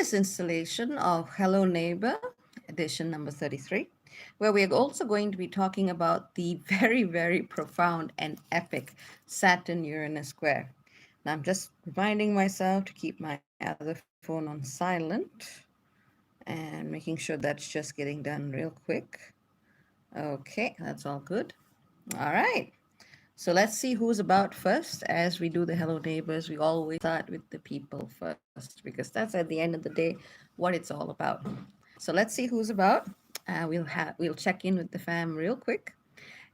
this installation of Hello Neighbor, edition number 33, where we're also going to be talking about the very, very profound and epic Saturn-Uranus square. Now, I'm just reminding myself to keep my other phone on silent and making sure that's just getting done real quick. Okay, that's all good. All right. So let's see who's about first. As we do the Hello Neighbors, we always start with the people first because that's at the end of the day what it's all about. So let's see who's about. We'll check in with the fam real quick,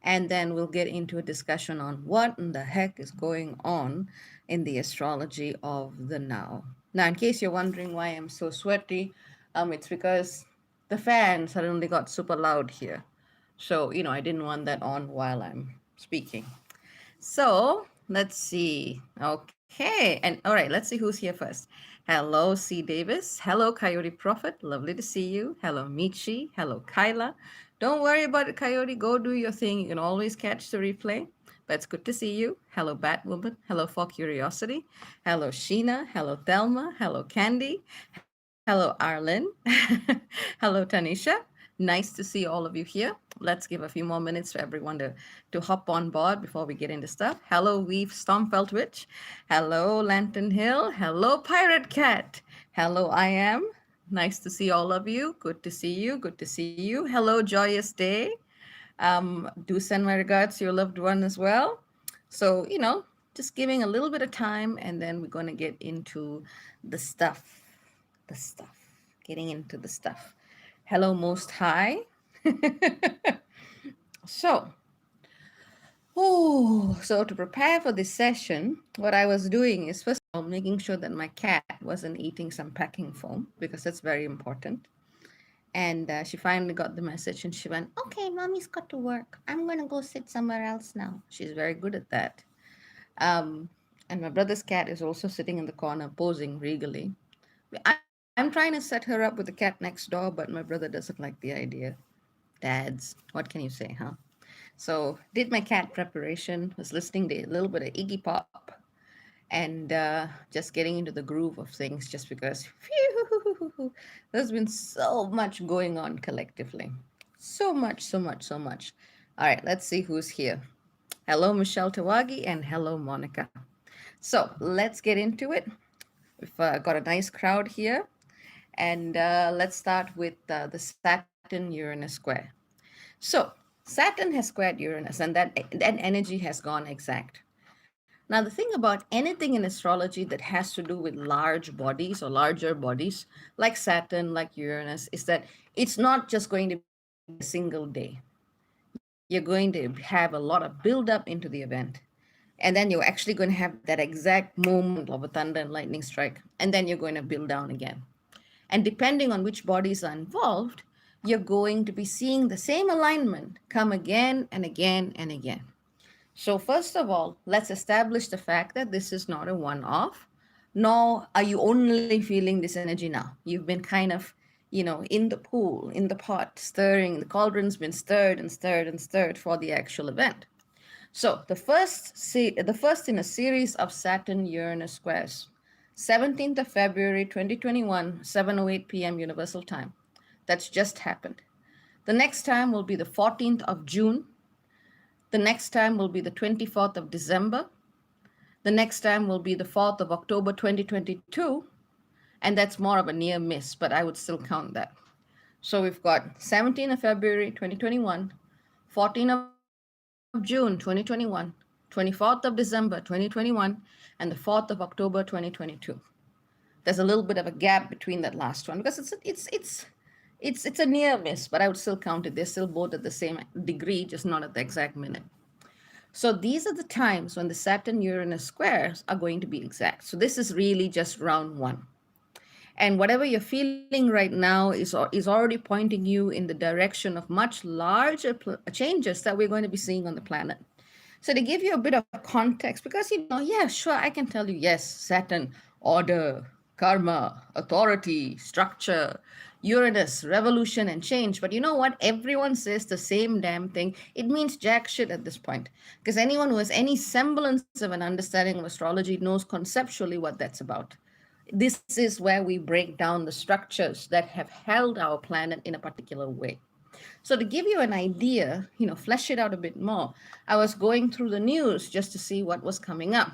and then we'll get into a discussion on what in the heck is going on in the astrology of the now. Now, in case you're wondering why I'm so sweaty, it's because the fan suddenly got super loud here. So, I didn't want that on while I'm speaking. So let's see. Okay. And all right, let's see who's here first. Hello, C. Davis. Hello, Coyote Prophet. Lovely to see you. Hello, Michi. Hello, Kyla. Don't worry about it, Coyote. Go do your thing. You can always catch the replay. But it's good to see you. Hello, Batwoman. Hello, For Curiosity. Hello, Sheena. Hello, Thelma. Hello, Candy. Hello, Arlen. Hello, Tanisha. Nice to see all of you here. Let's give a few more minutes for everyone to hop on board before we get into stuff. Hello, Weave Stormfelt Witch. Hello, Lantern Hill. Hello, Pirate Cat. Hello, I Am. Nice to see all of you. Good to see you. Good to see you. Hello, Joyous Day. Do send my regards to your loved one as well. So, just giving a little bit of time and then we're going to get into the stuff. The stuff. Getting into the stuff. Hello, Most High. So, so to prepare for this session, what I was doing is first of all making sure that my cat wasn't eating some packing foam because that's very important. And she finally got the message and she went, "Okay, mommy's got to work. I'm going to go sit somewhere else now." She's very good at that. And my brother's cat is also sitting in the corner posing regally. I'm trying to set her up with the cat next door, but my brother doesn't like the idea. Dads, what can you say, huh? So did my cat preparation, was listening to a little bit of Iggy Pop, and just getting into the groove of things just because phew, there's been so much going on collectively. So much, so much, so much. All right, let's see who's here. Hello, Michelle Tawagi, and hello, Monica. So let's get into it. We've got a nice crowd here. And let's start with the Saturn-Uranus square. So Saturn has squared Uranus, and that energy has gone exact. Now, the thing about anything in astrology that has to do with large bodies or larger bodies, like Saturn, like Uranus, is that it's not just going to be a single day. You're going to have a lot of build up into the event. And then you're actually going to have that exact moment of a thunder and lightning strike. And then you're going to build down again. And depending on which bodies are involved, you're going to be seeing the same alignment come again and again and again. So, first of all, let's establish the fact that this is not a one off, nor are you only feeling this energy now. You've been kind of, in the pool, in the pot, stirring, the cauldron's been stirred and stirred and stirred for the actual event. So, the first in a series of Saturn Uranus squares. 17th of February 2021, 7:08 p.m. Universal Time. That's just happened. The next time will be the 14th of June. The next time will be the 24th of December. The next time will be the 4th of October 2022. And that's more of a near miss, but I would still count that. So we've got 17th of February 2021, 14th of June 2021, 24th of December 2021, and the 4th of October 2022. There's a little bit of a gap between that last one because it's a near miss, but I would still count it. They're still both at the same degree, just not at the exact minute. So these are the times when the Saturn-Uranus squares are going to be exact. So this is really just round one. And whatever you're feeling right now is already pointing you in the direction of much larger changes that we're going to be seeing on the planet. So to give you a bit of context, because, yeah, sure, I can tell you, yes, Saturn, order, karma, authority, structure, Uranus, revolution and change. But you know what? Everyone says the same damn thing. It means jack shit at this point. Because anyone who has any semblance of an understanding of astrology knows conceptually what that's about. This is where we break down the structures that have held our planet in a particular way. So to give you an idea, flesh it out a bit more, I was going through the news just to see what was coming up.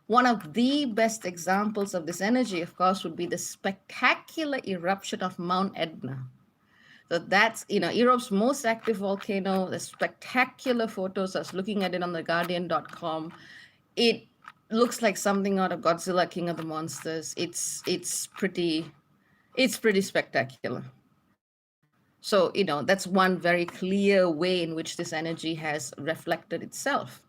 One of the best examples of this energy, of course, would be the spectacular eruption of Mount Etna. So that's, Europe's most active volcano. The spectacular photos. I was looking at it on theguardian.com. It looks like something out of Godzilla, King of the Monsters. It's pretty spectacular. So, that's one very clear way in which this energy has reflected itself.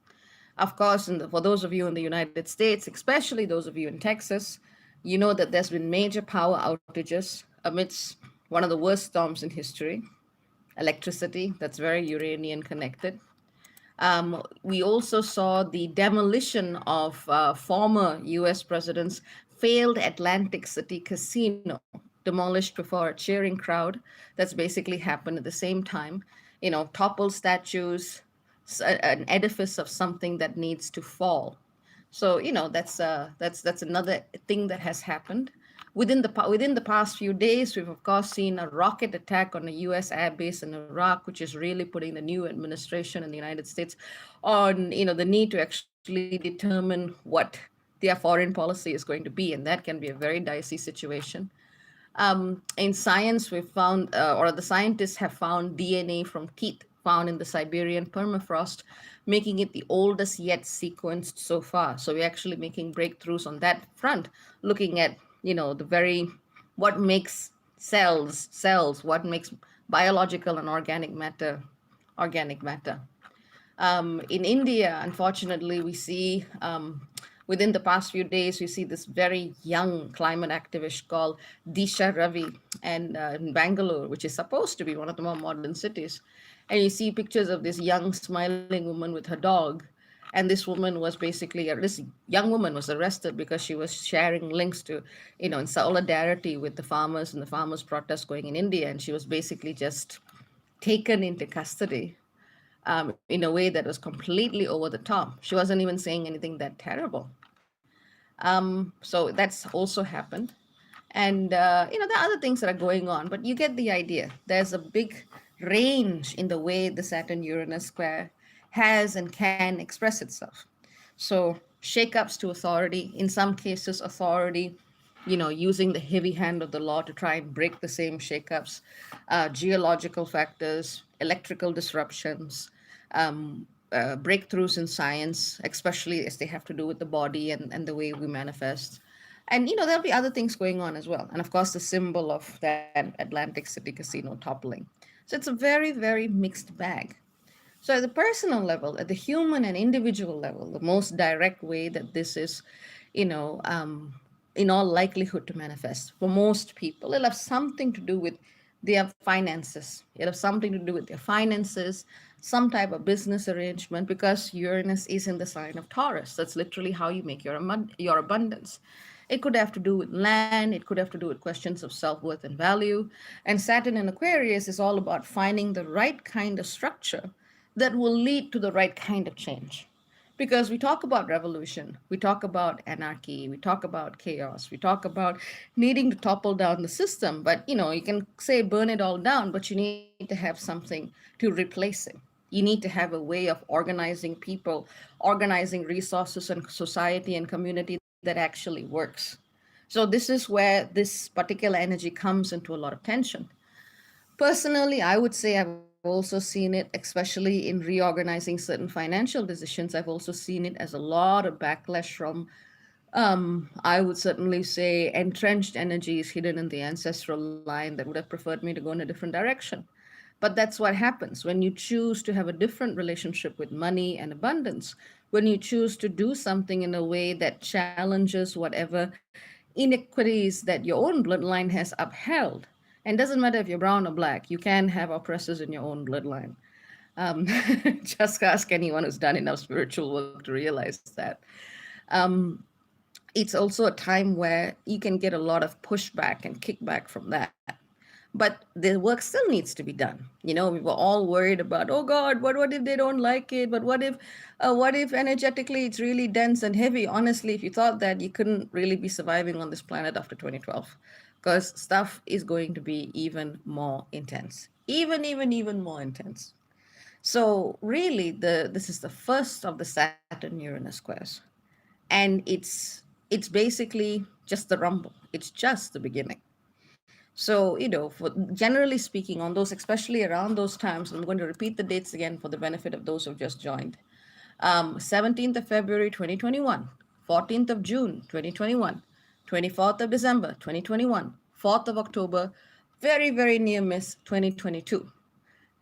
Of course, for those of you in the United States, especially those of you in Texas, you know that there's been major power outages amidst one of the worst storms in history, electricity that's very Uranian connected. We also saw the demolition of former US president's failed Atlantic City casino, demolished before a cheering crowd. That's basically happened at the same time. Toppled statues, an edifice of something that needs to fall. So that's another thing that has happened. Within the past few days, we've of course seen a rocket attack on a U.S. air base in Iraq, which is really putting the new administration in the United States on the need to actually determine what their foreign policy is going to be, and that can be a very dicey situation. In science, we found, or the scientists have found DNA from teeth found in the Siberian permafrost, making it the oldest yet sequenced so far. So we're actually making breakthroughs on that front, looking at, the very, what makes cells, what makes biological and organic matter. In India, unfortunately, we see within the past few days, we see this very young climate activist called Disha Ravi, and in Bangalore, which is supposed to be one of the more modern cities. And you see pictures of this young, smiling woman with her dog. And this woman was basically, this young woman was arrested because she was sharing links to, in solidarity with the farmers and the farmers' protests going in India. And she was basically just taken into custody in a way that was completely over the top. She wasn't even saying anything that terrible. So that's also happened. And, there are other things that are going on, but you get the idea. There's a big range in the way the Saturn Uranus square has and can express itself. So, shakeups to authority, in some cases, authority, using the heavy hand of the law to try and break the same shakeups, geological factors, electrical disruptions, breakthroughs in science, especially as they have to do with the body and the way we manifest. And there'll be other things going on as well. And of course, the symbol of that Atlantic City casino toppling. So it's a very, very mixed bag. So at the personal level, at the human and individual level, the most direct way that this is, you know, um, in all likelihood to manifest for most people, it'll have something to do with their finances. It'll have something to do with their finances, some type of business arrangement, because Uranus is in the sign of Taurus. That's literally how you make your abundance. It could have to do with land, it could have to do with questions of self worth and value. And Saturn in Aquarius is all about finding the right kind of structure that will lead to the right kind of change. Because we talk about revolution, we talk about anarchy, we talk about chaos, we talk about needing to topple down the system. But you can say burn it all down, but you need to have something to replace it. You need to have a way of organizing people, organizing resources and society and community that actually works. So this is where this particular energy comes into a lot of tension. Personally, I would say I've also seen it, especially in reorganizing certain financial decisions. I've also seen it as a lot of backlash from, I would certainly say, entrenched energies hidden in the ancestral line that would have preferred me to go in a different direction. But that's what happens when you choose to have a different relationship with money and abundance, when you choose to do something in a way that challenges whatever inequities that your own bloodline has upheld. And it doesn't matter if you're brown or black, you can have oppressors in your own bloodline. Um, just ask anyone who's done enough spiritual work to realize that. Um, it's also a time where you can get a lot of pushback and kickback from that. But the work still needs to be done. We were all worried about, oh God, what if they don't like it? But what if energetically it's really dense and heavy? Honestly, if you thought that, you couldn't really be surviving on this planet after 2012, because stuff is going to be even more intense, even more intense. So really, this is the first of the Saturn-Uranus squares, and it's basically just the rumble. It's just the beginning. So, for generally speaking, on those, especially around those times, I'm going to repeat the dates again for the benefit of those who've just joined. 17th of February 2021, 14th of June 2021, 24th of December 2021, 4th of October, very, very near miss 2022.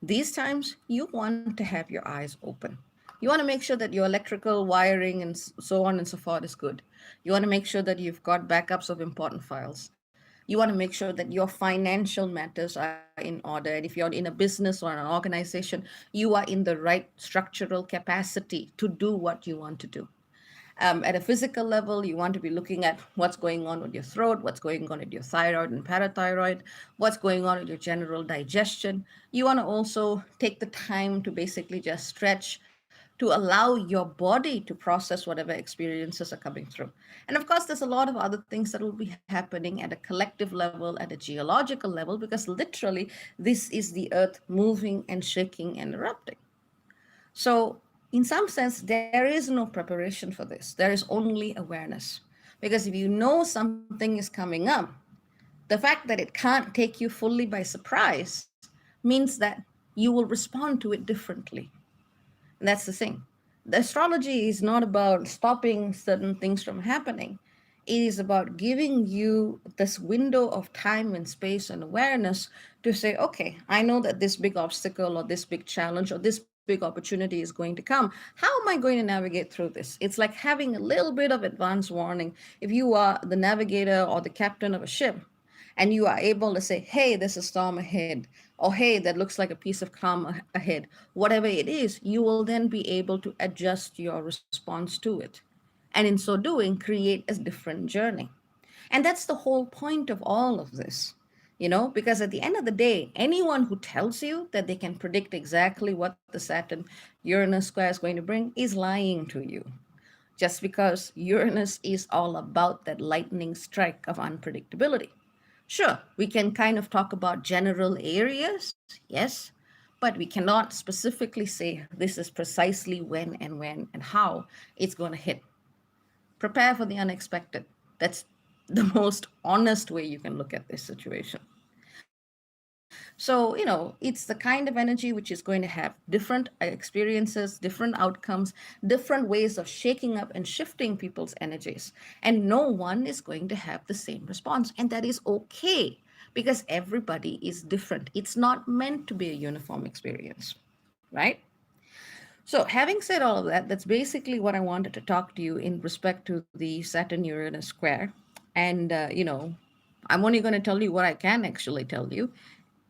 These times, you want to have your eyes open. You want to make sure that your electrical wiring and so on and so forth is good. You want to make sure that you've got backups of important files. You want to make sure that your financial matters are in order. And if you're in a business or an organization, you are in the right structural capacity to do what you want to do. At a physical level, you want to be looking at what's going on with your throat, what's going on with your thyroid and parathyroid, what's going on with your general digestion. You want to also take the time to basically just stretch, to allow your body to process whatever experiences are coming through. And of course, there's a lot of other things that will be happening at a collective level, at a geological level, because literally, this is the earth moving and shaking and erupting. So, in some sense, there is no preparation for this. There is only awareness. Because if you know something is coming up, the fact that it can't take you fully by surprise means that you will respond to it differently. And that's the thing. The astrology is not about stopping certain things from happening. It is about giving you this window of time and space and awareness to say, okay, I know that this big obstacle or this big challenge or this big opportunity is going to come. How am I going to navigate through this? It's like having a little bit of advance warning. If you are the navigator or the captain of a ship, and you are able to say, hey, there's a storm ahead, or hey, that looks like a piece of calm ahead, whatever it is, you will then be able to adjust your response to it. And in so doing, create a different journey. And that's the whole point of all of this. Because at the end of the day, anyone who tells you that they can predict exactly what the Saturn Uranus square is going to bring is lying to you, just because Uranus is all about that lightning strike of unpredictability. Sure, we can kind of talk about general areas, yes, but we cannot specifically say this is precisely when and how it's going to hit. Prepare for the unexpected. That's the most honest way you can look at this situation. So, it's the kind of energy which is going to have different experiences, different outcomes, different ways of shaking up and shifting people's energies. And no one is going to have the same response. And that is okay, because everybody is different. It's not meant to be a uniform experience, right? So, having said all of that, that's basically what I wanted to talk to you in respect to the Saturn Uranus square. And, I'm only going to tell you what I can actually tell you,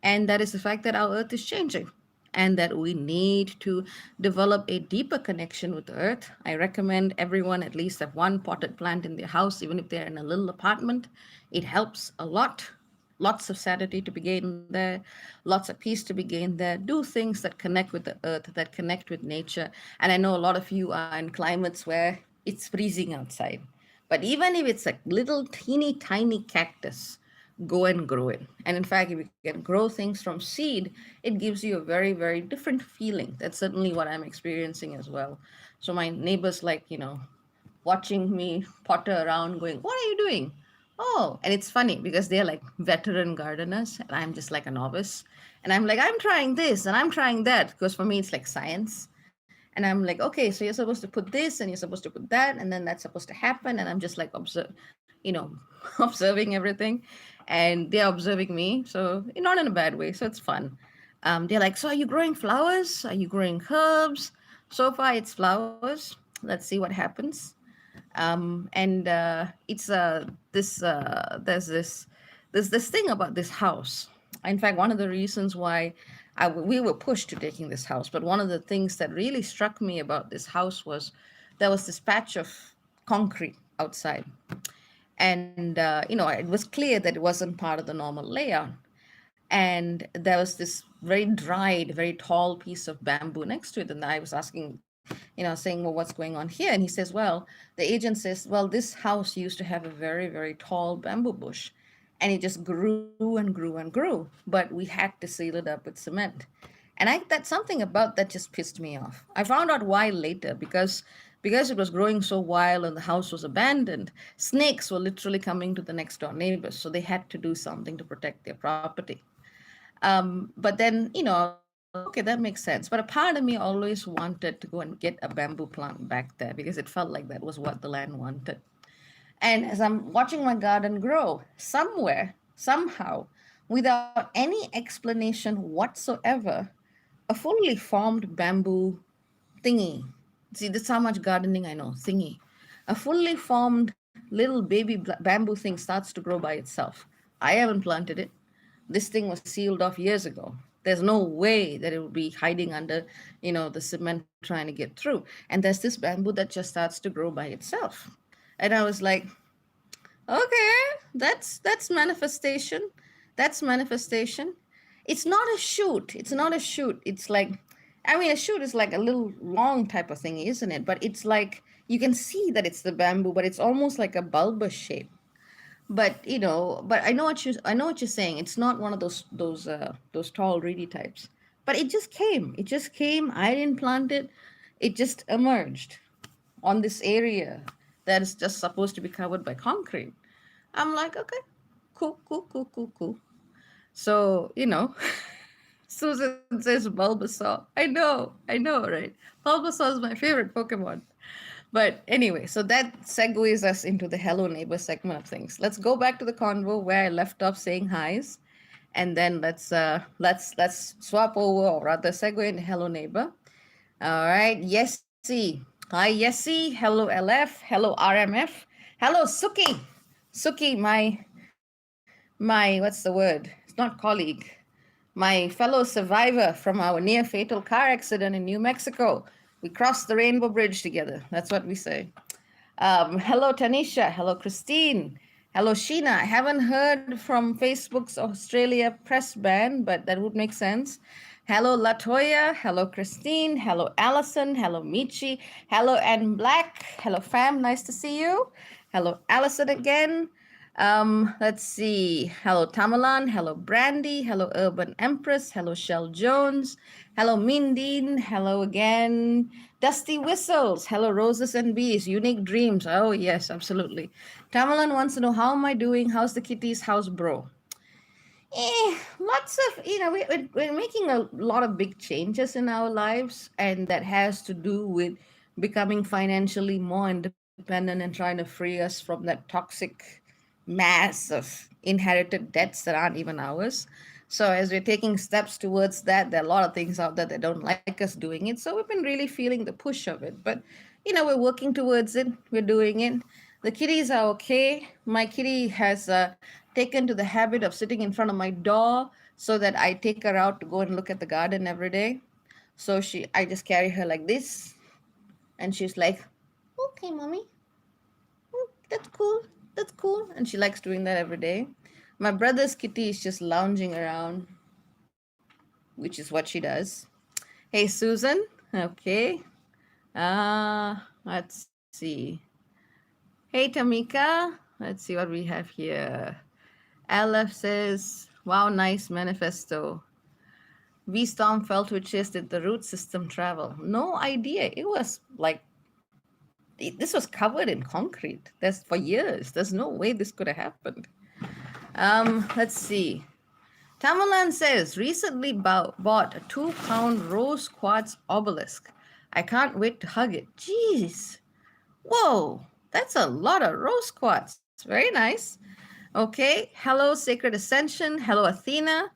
and that is the fact that our Earth is changing and that we need to develop a deeper connection with the Earth. I recommend everyone at least have one potted plant in their house, even if they're in a little apartment. It helps a lot. Lots of sanity to be gained there, lots of peace to be gained there. Do things that connect with the earth, that connect with nature. And I know a lot of you are in climates where it's freezing outside. But even if it's a little teeny tiny cactus, go and grow it. And in fact, if you can grow things from seed, it gives you a very, very different feeling. That's certainly what I'm experiencing as well. So my neighbors like, watching me potter around going, what are you doing? Oh, and it's funny because they're like veteran gardeners and I'm just like a novice. And I'm like, I'm trying this and I'm trying that, because for me it's like science. And I'm like, okay, so you're supposed to put this and you're supposed to put that, and then that's supposed to happen. And I'm just like observing everything. And they're observing me. So not in a bad way. So it's fun. They're like, so are you growing flowers? Are you growing herbs? So far it's flowers. Let's see what happens. And it's this there's this thing about this house. In fact, one of the reasons why we were pushed to taking this house, but one of the things that really struck me about this house was there was this patch of concrete outside, and it was clear that it wasn't part of the normal layout. And there was this very dried, very tall piece of bamboo next to it. And I was asking, saying, well, what's going on here? And he says, well, the agent says, well, this house used to have a very, very tall bamboo bush. And it just grew and grew and grew. But we had to seal it up with cement. And that's something about that just pissed me off. I found out why later, because it was growing so wild and the house was abandoned, snakes were literally coming to the next door neighbors. So they had to do something to protect their property. But then, I was like, okay, that makes sense. But a part of me always wanted to go and get a bamboo plant back there because it felt like that was what the land wanted. And as I'm watching my garden grow, somewhere, somehow, without any explanation whatsoever, a fully formed bamboo thingy. See, that's how much gardening I know. Thingy. A fully formed little baby bamboo thing starts to grow by itself. I haven't planted it. This thing was sealed off years ago. There's no way that it would be hiding under, the cement trying to get through. And there's this bamboo that just starts to grow by itself. And I was like, okay, that's manifestation. That's manifestation. It's not a shoot. It's not a shoot. It's like, I mean, a shoot is like a little long type of thing, isn't it? But it's like you can see that it's the bamboo, but it's almost like a bulbous shape. But but I know what you're saying. It's not one of those tall, reedy types. But it just came. It just came. I didn't plant it. It just emerged on this area that is just supposed to be covered by concrete. I'm like, okay, cool, cool, cool, cool, cool. So, Susan says Bulbasaur. I know, right? Bulbasaur is my favorite Pokemon. But anyway, so that segues us into the Hello Neighbor segment of things. Let's go back to the convo where I left off saying highs, and then let's swap over, or rather segue into Hello Neighbor. All right, Yessie. Hi, Yessie. Hello, LF. Hello, RMF. Hello, Suki. Suki, my what's the word? It's not colleague. My fellow survivor from our near fatal car accident in New Mexico. We crossed the Rainbow Bridge together. That's what we say. Hello, Tanisha. Hello, Christine. Hello, Sheena. I haven't heard from Facebook's Australia press ban, but that would make sense. Hello, Latoya. Hello, Christine. Hello, Allison. Hello, Michi. Hello, Anne Black. Hello, fam. Nice to see you. Hello, Allison again. Let's see. Hello, Tamalan. Hello, Brandy. Hello, Urban Empress. Hello, Shell Jones. Hello, Mindeen. Hello again. Dusty Whistles. Hello, Roses and Bees. Unique Dreams. Oh, yes, absolutely. Tamalan wants to know, how am I doing? How's the kitties? How's bro? Lots of, we're making a lot of big changes in our lives, and that has to do with becoming financially more independent and trying to free us from that toxic mass of inherited debts that aren't even ours. So as we're taking steps towards that, there are a lot of things out there that don't like us doing it. So we've been really feeling the push of it. But we're working towards it. We're doing it. The kitties are okay. My kitty has taken to the habit of sitting in front of my door so that I take her out to go and look at the garden every day. So I just carry her like this, and she's like, "Okay, mommy, that's cool. That's cool." And she likes doing that every day. My brother's kitty is just lounging around, which is what she does. Hey, Susan. Okay. Let's see. Hey, Tamika. Let's see what we have here. LF says, wow, nice manifesto. V-Storm felt witches, did the root system travel? No idea. It was like, this was covered in concrete. That's for years. There's no way this could have happened. Let's see. Tamalan says, recently bought a 2-pound rose quartz obelisk. I can't wait to hug it. Jeez. Whoa, that's a lot of rose quartz. Very nice. Okay. Hello, Sacred Ascension. Hello, Athena.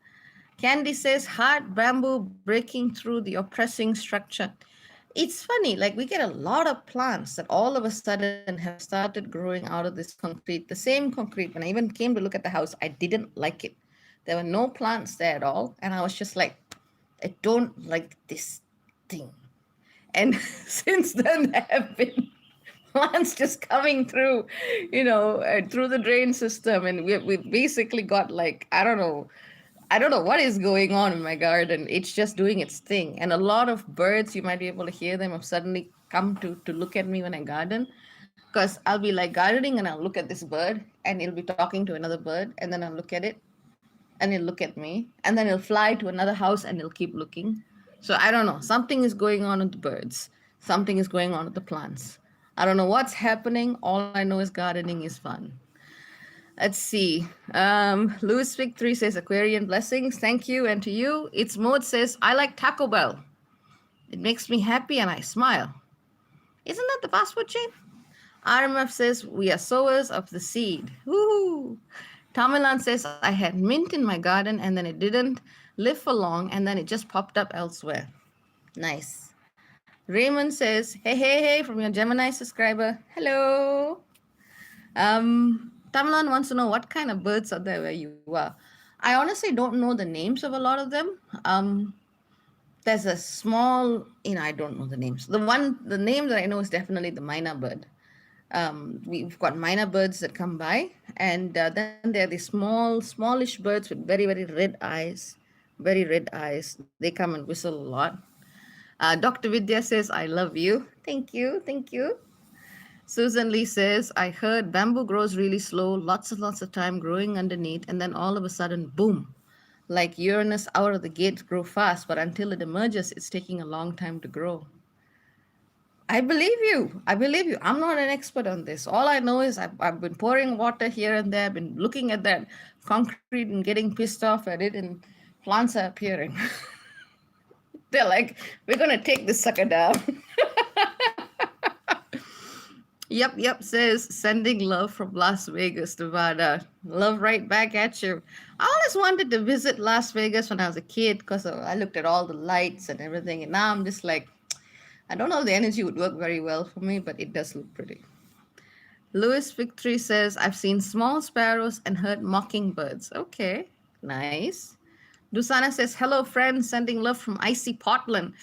Candy says, hard bamboo breaking through the oppressing structure. It's funny, like we get a lot of plants that all of a sudden have started growing out of this concrete, the same concrete. When I even came to look at the house, I didn't like it. There were no plants there at all. And I was just like, I don't like this thing. And since then, there have been plants just coming through, through the drain system. And we've basically got like, I don't know, I don't know what is going on in my garden. It's just doing its thing. And a lot of birds, you might be able to hear them, have suddenly come to look at me when I garden. Because I'll be like gardening and I'll look at this bird and it'll be talking to another bird. And then I'll look at it and it'll look at me. And then it'll fly to another house and it'll keep looking. So I don't know. Something is going on with the birds. Something is going on with the plants. I don't know what's happening. All I know is gardening is fun. Let's see. Louis Vic 3 says Aquarian blessings. Thank you. And to you, it's Mode says, I like Taco Bell. It makes me happy and I smile. Isn't that the fast food chain? RMF says, we are sowers of the seed. Woohoo! Tamilan says, I had mint in my garden and then it didn't live for long and then it just popped up elsewhere. Nice. Raymond says, hey, hey, hey, from your Gemini subscriber. Hello. Tamilan wants to know what kind of birds are there where you are. I honestly don't know the names of a lot of them. There's a small, I don't know the names. The name that I know is definitely the myna bird. We've got myna birds that come by, and then there are these smallish birds with very, very red eyes. Very red eyes. They come and whistle a lot. Dr. Vidya says, I love you. Thank you. Thank you. Susan Lee says, I heard bamboo grows really slow, lots and lots of time growing underneath, and then all of a sudden, boom, like Uranus out of the gate grow fast, but until it emerges, it's taking a long time to grow. I believe you. I believe you. I'm not an expert on this. All I know is I've been pouring water here and there, I've been looking at that concrete and getting pissed off at it, and plants are appearing. They're like, we're going to take this sucker down. Yep, says, sending love from Las Vegas, Nevada. Love right back at you. I always wanted to visit Las Vegas when I was a kid because I looked at all the lights and everything. And now I'm just like, I don't know if the energy would work very well for me, but it does look pretty. Louis Victory says, I've seen small sparrows and heard mockingbirds. Okay, nice. Dusana says, hello, friends, sending love from icy Portland.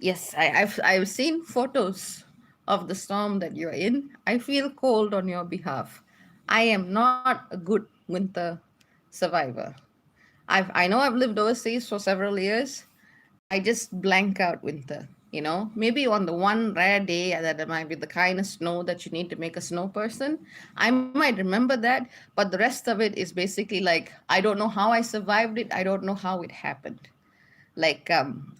Yes, I've seen photos of the storm that you're in. I feel cold on your behalf. I am not a good winter survivor. I know I've lived overseas for several years. I just blank out winter, maybe on the one rare day that it might be the kind of snow that you need to make a snow person. I might remember that, but the rest of it is basically like, I don't know how I survived it. I don't know how it happened. Like, I'm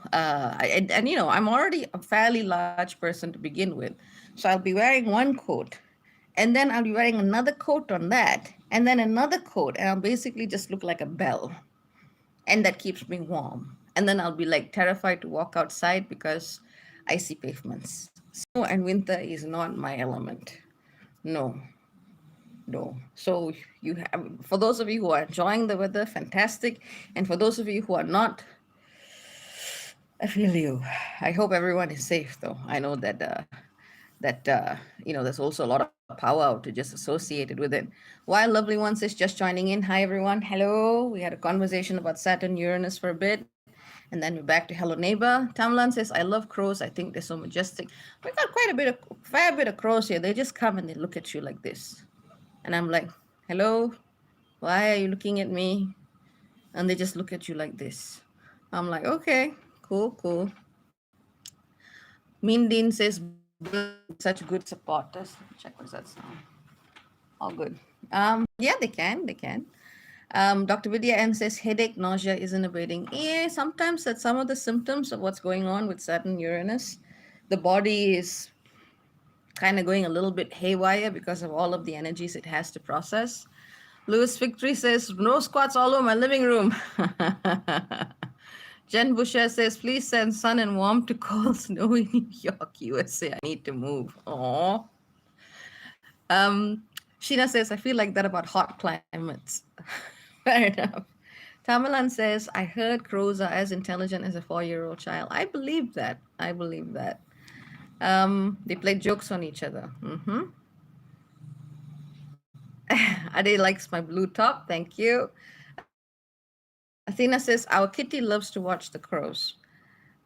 already a fairly large person to begin with. So I'll be wearing one coat and then I'll be wearing another coat on that and then another coat. And I'll basically just look like a bell. And that keeps me warm. And then I'll be like terrified to walk outside because I see pavements. Snow and winter is not my element. No. So for those of you who are enjoying the weather, fantastic. And for those of you who are not, I feel you. I hope everyone is safe, though. I know that there's also a lot of power outages associated with it. While Lovely One says just joining in, hi everyone, hello. We had a conversation about Saturn-Uranus for a bit, and then we're back to Hello Neighbor. Tamlan says, I love crows. I think they're so majestic. We got fair bit of crows here. They just come and they look at you like this, and I'm like, hello, why are you looking at me? And they just look at you like this. I'm like, okay. Cool. Mindin says, such good supporters. Check what's that sound. All good. Yeah, they can. Dr. Vidya M says, headache, nausea isn't abating. Yeah, sometimes that's some of the symptoms of what's going on with Saturn-Uranus. The body is kind of going a little bit haywire because of all of the energies it has to process. Louis Victory says, no squats all over my living room. Jen Busher says, please send sun and warm to cold, snowy New York, USA. I need to move. Aww. Sheena says, I feel like that about hot climates. Fair enough. Tamalan says, I heard crows are as intelligent as a 4-year-old child. I believe that. They play jokes on each other. Ade likes my blue top. Thank you. Athena says, our kitty loves to watch the crows.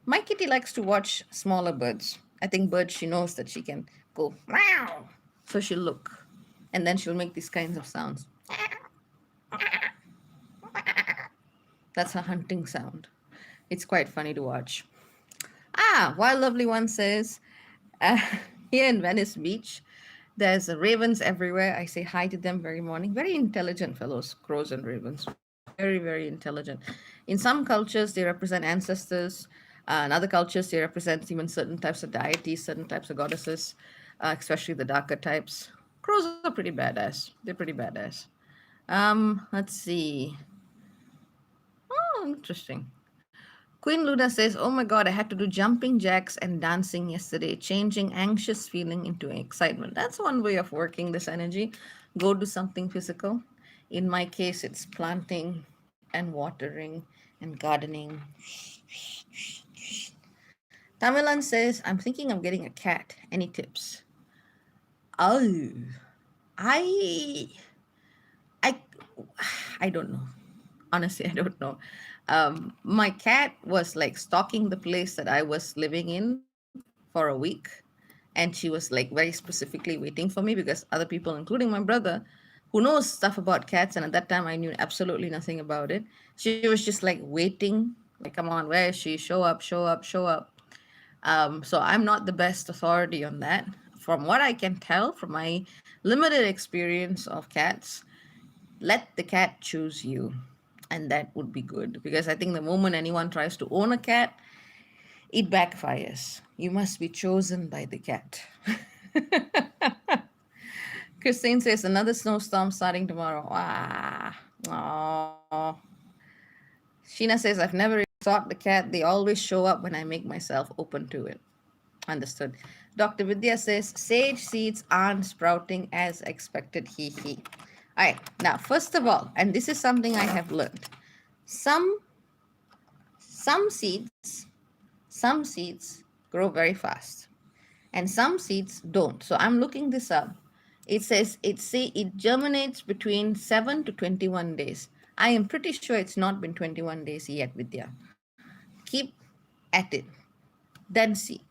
My kitty likes to watch smaller birds. I think birds she knows that she can go, meow. So she'll look. And then she'll make these kinds of sounds. That's her hunting sound. It's quite funny to watch. Ah, Wild Lovely One says, uh, here in Venice Beach, there's ravens everywhere. I say hi to them very morning. Very intelligent fellows, crows and ravens. Very, very intelligent. In some cultures, they represent ancestors. In other cultures, they represent even certain types of deities, certain types of goddesses, especially the darker types. Crows are pretty badass. They're pretty badass. Let's see. Oh, interesting. Queen Luda says, "Oh my god, I had to do jumping jacks and dancing yesterday, changing anxious feeling into excitement." That's one way of working this energy. Go do something physical. In my case, it's planting and watering and gardening. Tamilan says, "I'm thinking of getting a cat. Any tips?" Oh, I, I, I don't know. Honestly, I don't know. My cat was like stalking the place that I was living in for a week. And she was like very specifically waiting for me because other people, including my brother, who knows stuff about cats, and at that time I knew absolutely nothing about it. She was just like waiting, like, come on, where is she? Show up, show up, show up. So I'm not the best authority on that. From what I can tell, from my limited experience of cats, let the cat choose you, and that would be good, because I think the moment anyone tries to own a cat, it backfires. You must be chosen by the cat. Christine says another snowstorm starting tomorrow. Ah, oh. Sheena says, I've never really sought the cat. They always show up when I make myself open to it. Understood. Dr. Vidya says sage seeds aren't sprouting as expected. Hee hee. All right. Now, first of all, and this is something I have learned. Some some seeds, some seeds grow very fast, and some seeds don't. So I'm looking this up. It says it germinates between 7 to 21 days. I am pretty sure it's not been 21 days yet, Vidya. Keep at it. Then see.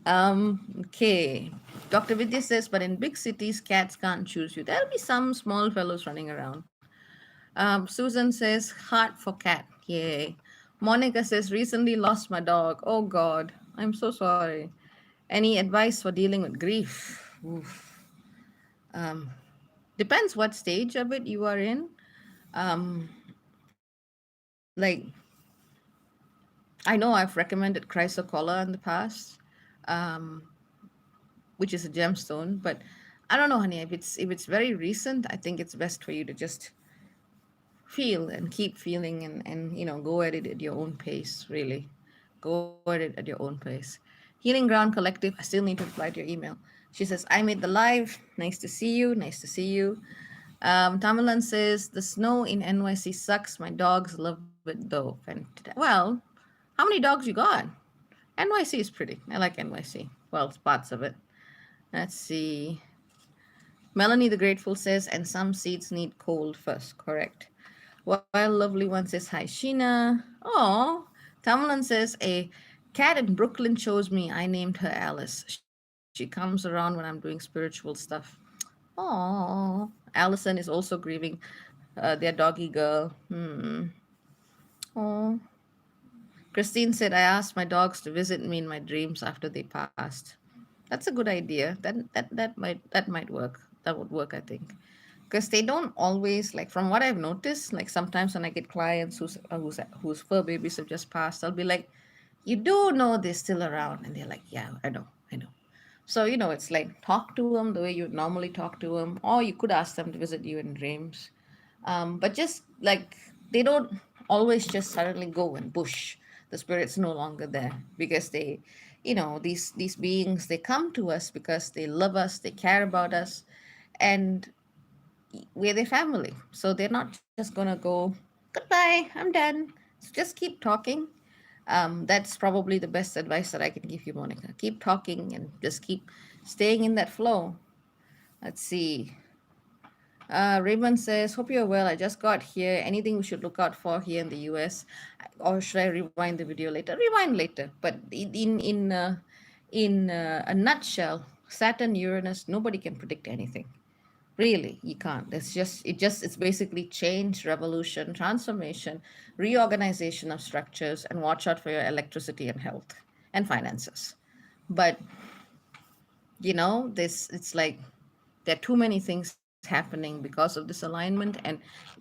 Okay. Dr. Vidya says, but in big cities, cats can't choose you. There'll be some small fellows running around. Susan says, heart for cat. Yay. Monica says, recently lost my dog. Oh God, I'm so sorry. Any advice for dealing with grief? Oof. Um, Depends what stage of it you are in. Um, like, I know I've recommended chrysocolla in the past, um, which is a gemstone, but I don't know, honey. If it's very recent, I think it's best for you to just feel and keep feeling, and go at it at your own pace. Really, go at it at your own pace. Healing Ground Collective, I still need to reply to your email. She says, I made the live. Nice to see you. Nice to see you. Tamilan says, the snow in NYC sucks. My dogs love it though. Well, how many dogs you got? NYC is pretty. I like NYC. Well, parts of it. Let's see. Melanie the Grateful says, and some seeds need cold first. Correct. While Lovely One says, hi, Sheena. Oh, Tamalan says, a cat in Brooklyn chose me. I named her Alice. She comes around when I'm doing spiritual stuff. Oh, Allison is also grieving their doggy girl. Oh, Christine said, I asked my dogs to visit me in my dreams after they passed. That's a good idea. That might work. That would work, I think. Because they don't always, like, from what I've noticed, like sometimes when I get clients whose fur babies have just passed, I'll be like, you do know they're still around, and they're like, yeah, I know. So it's like, talk to them the way you would normally talk to them, or you could ask them to visit you in dreams. But just like, they don't always just suddenly go and bush. The spirit's no longer there, because these beings, they come to us because they love us, they care about us, and we're their family. So they're not just gonna go, goodbye, I'm done. So just keep talking. That's probably the best advice that I can give you, Monica. Keep talking and just keep staying in that flow. Let's see. Raymond says, hope you're well. I just got here. Anything we should look out for here in the US? Or should I rewind the video later? Rewind later. But in a nutshell, Saturn, Uranus, nobody can predict anything. Really, you can't. It's basically change, revolution, transformation, reorganization of structures, and watch out for your electricity and health and finances. But this it's like there are too many things happening because of this alignment, and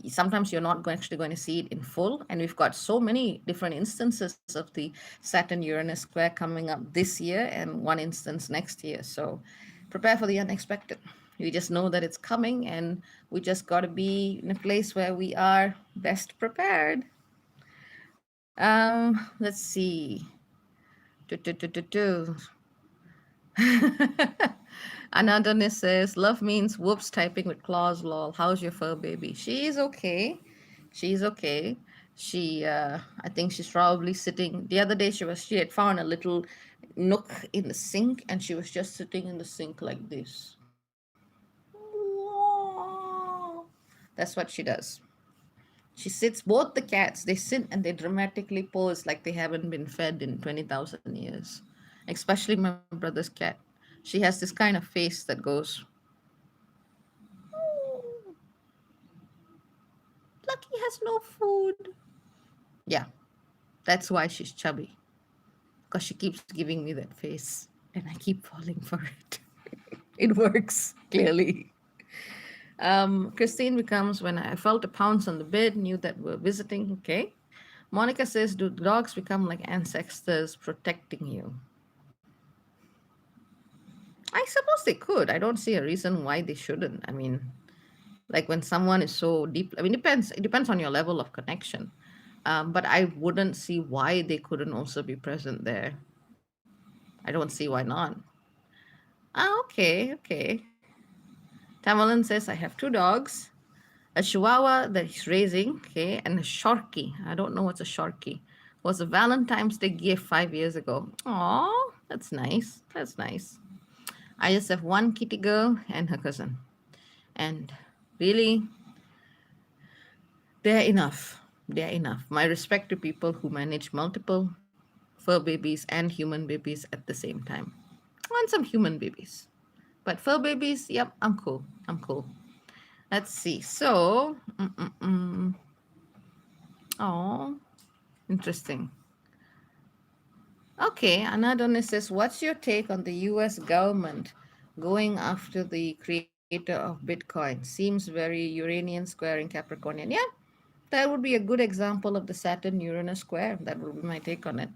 sometimes you're not actually going to see it in full. And we've got so many different instances of the Saturn-Uranus square coming up this year and one instance next year. So prepare for the unexpected. We just know that it's coming, and we just got to be in a place where we are best prepared. Let's see. Do, do, do, do, do. Anandanis says, love means whoops typing with claws, lol. How's your fur baby? She's okay. She's okay. I think she's probably sitting. The other day, she had found a little nook in the sink, and she was just sitting in the sink like this. That's what she does. She sits, both the cats, they sit and they dramatically pose like they haven't been fed in 20,000 years. Especially my brother's cat. She has this kind of face that goes, "Oh, Lucky has no food." Yeah, that's why she's chubby. Because she keeps giving me that face. And I keep falling for it. It works, clearly. Christine becomes, when I felt a pounce on the bed, knew that we're visiting. Okay. Monica says, do dogs become like ancestors protecting you? I suppose they could. I don't see a reason why they shouldn't. I mean, like when someone is so deep, I mean, it depends on your level of connection. But I wouldn't see why they couldn't also be present there. I don't see why not. Okay, okay. Tamalan says, I have two dogs, a Chihuahua that he's raising, okay, and a Sharky. I don't know what's a Sharky. Was a Valentine's Day gift 5 years ago. Oh, that's nice. That's nice. I just have one kitty girl and her cousin. And really, they're enough. They're enough. My respect to people who manage multiple fur babies and human babies at the same time. And some human babies. But fur babies, yep, I'm cool. I'm cool. Let's see. So, oh, interesting. Okay, Anadonis says, what's your take on the US government going after the creator of Bitcoin? Seems very Uranian square in Capricornian. Yeah, that would be a good example of the Saturn Uranus square. That would be my take on it.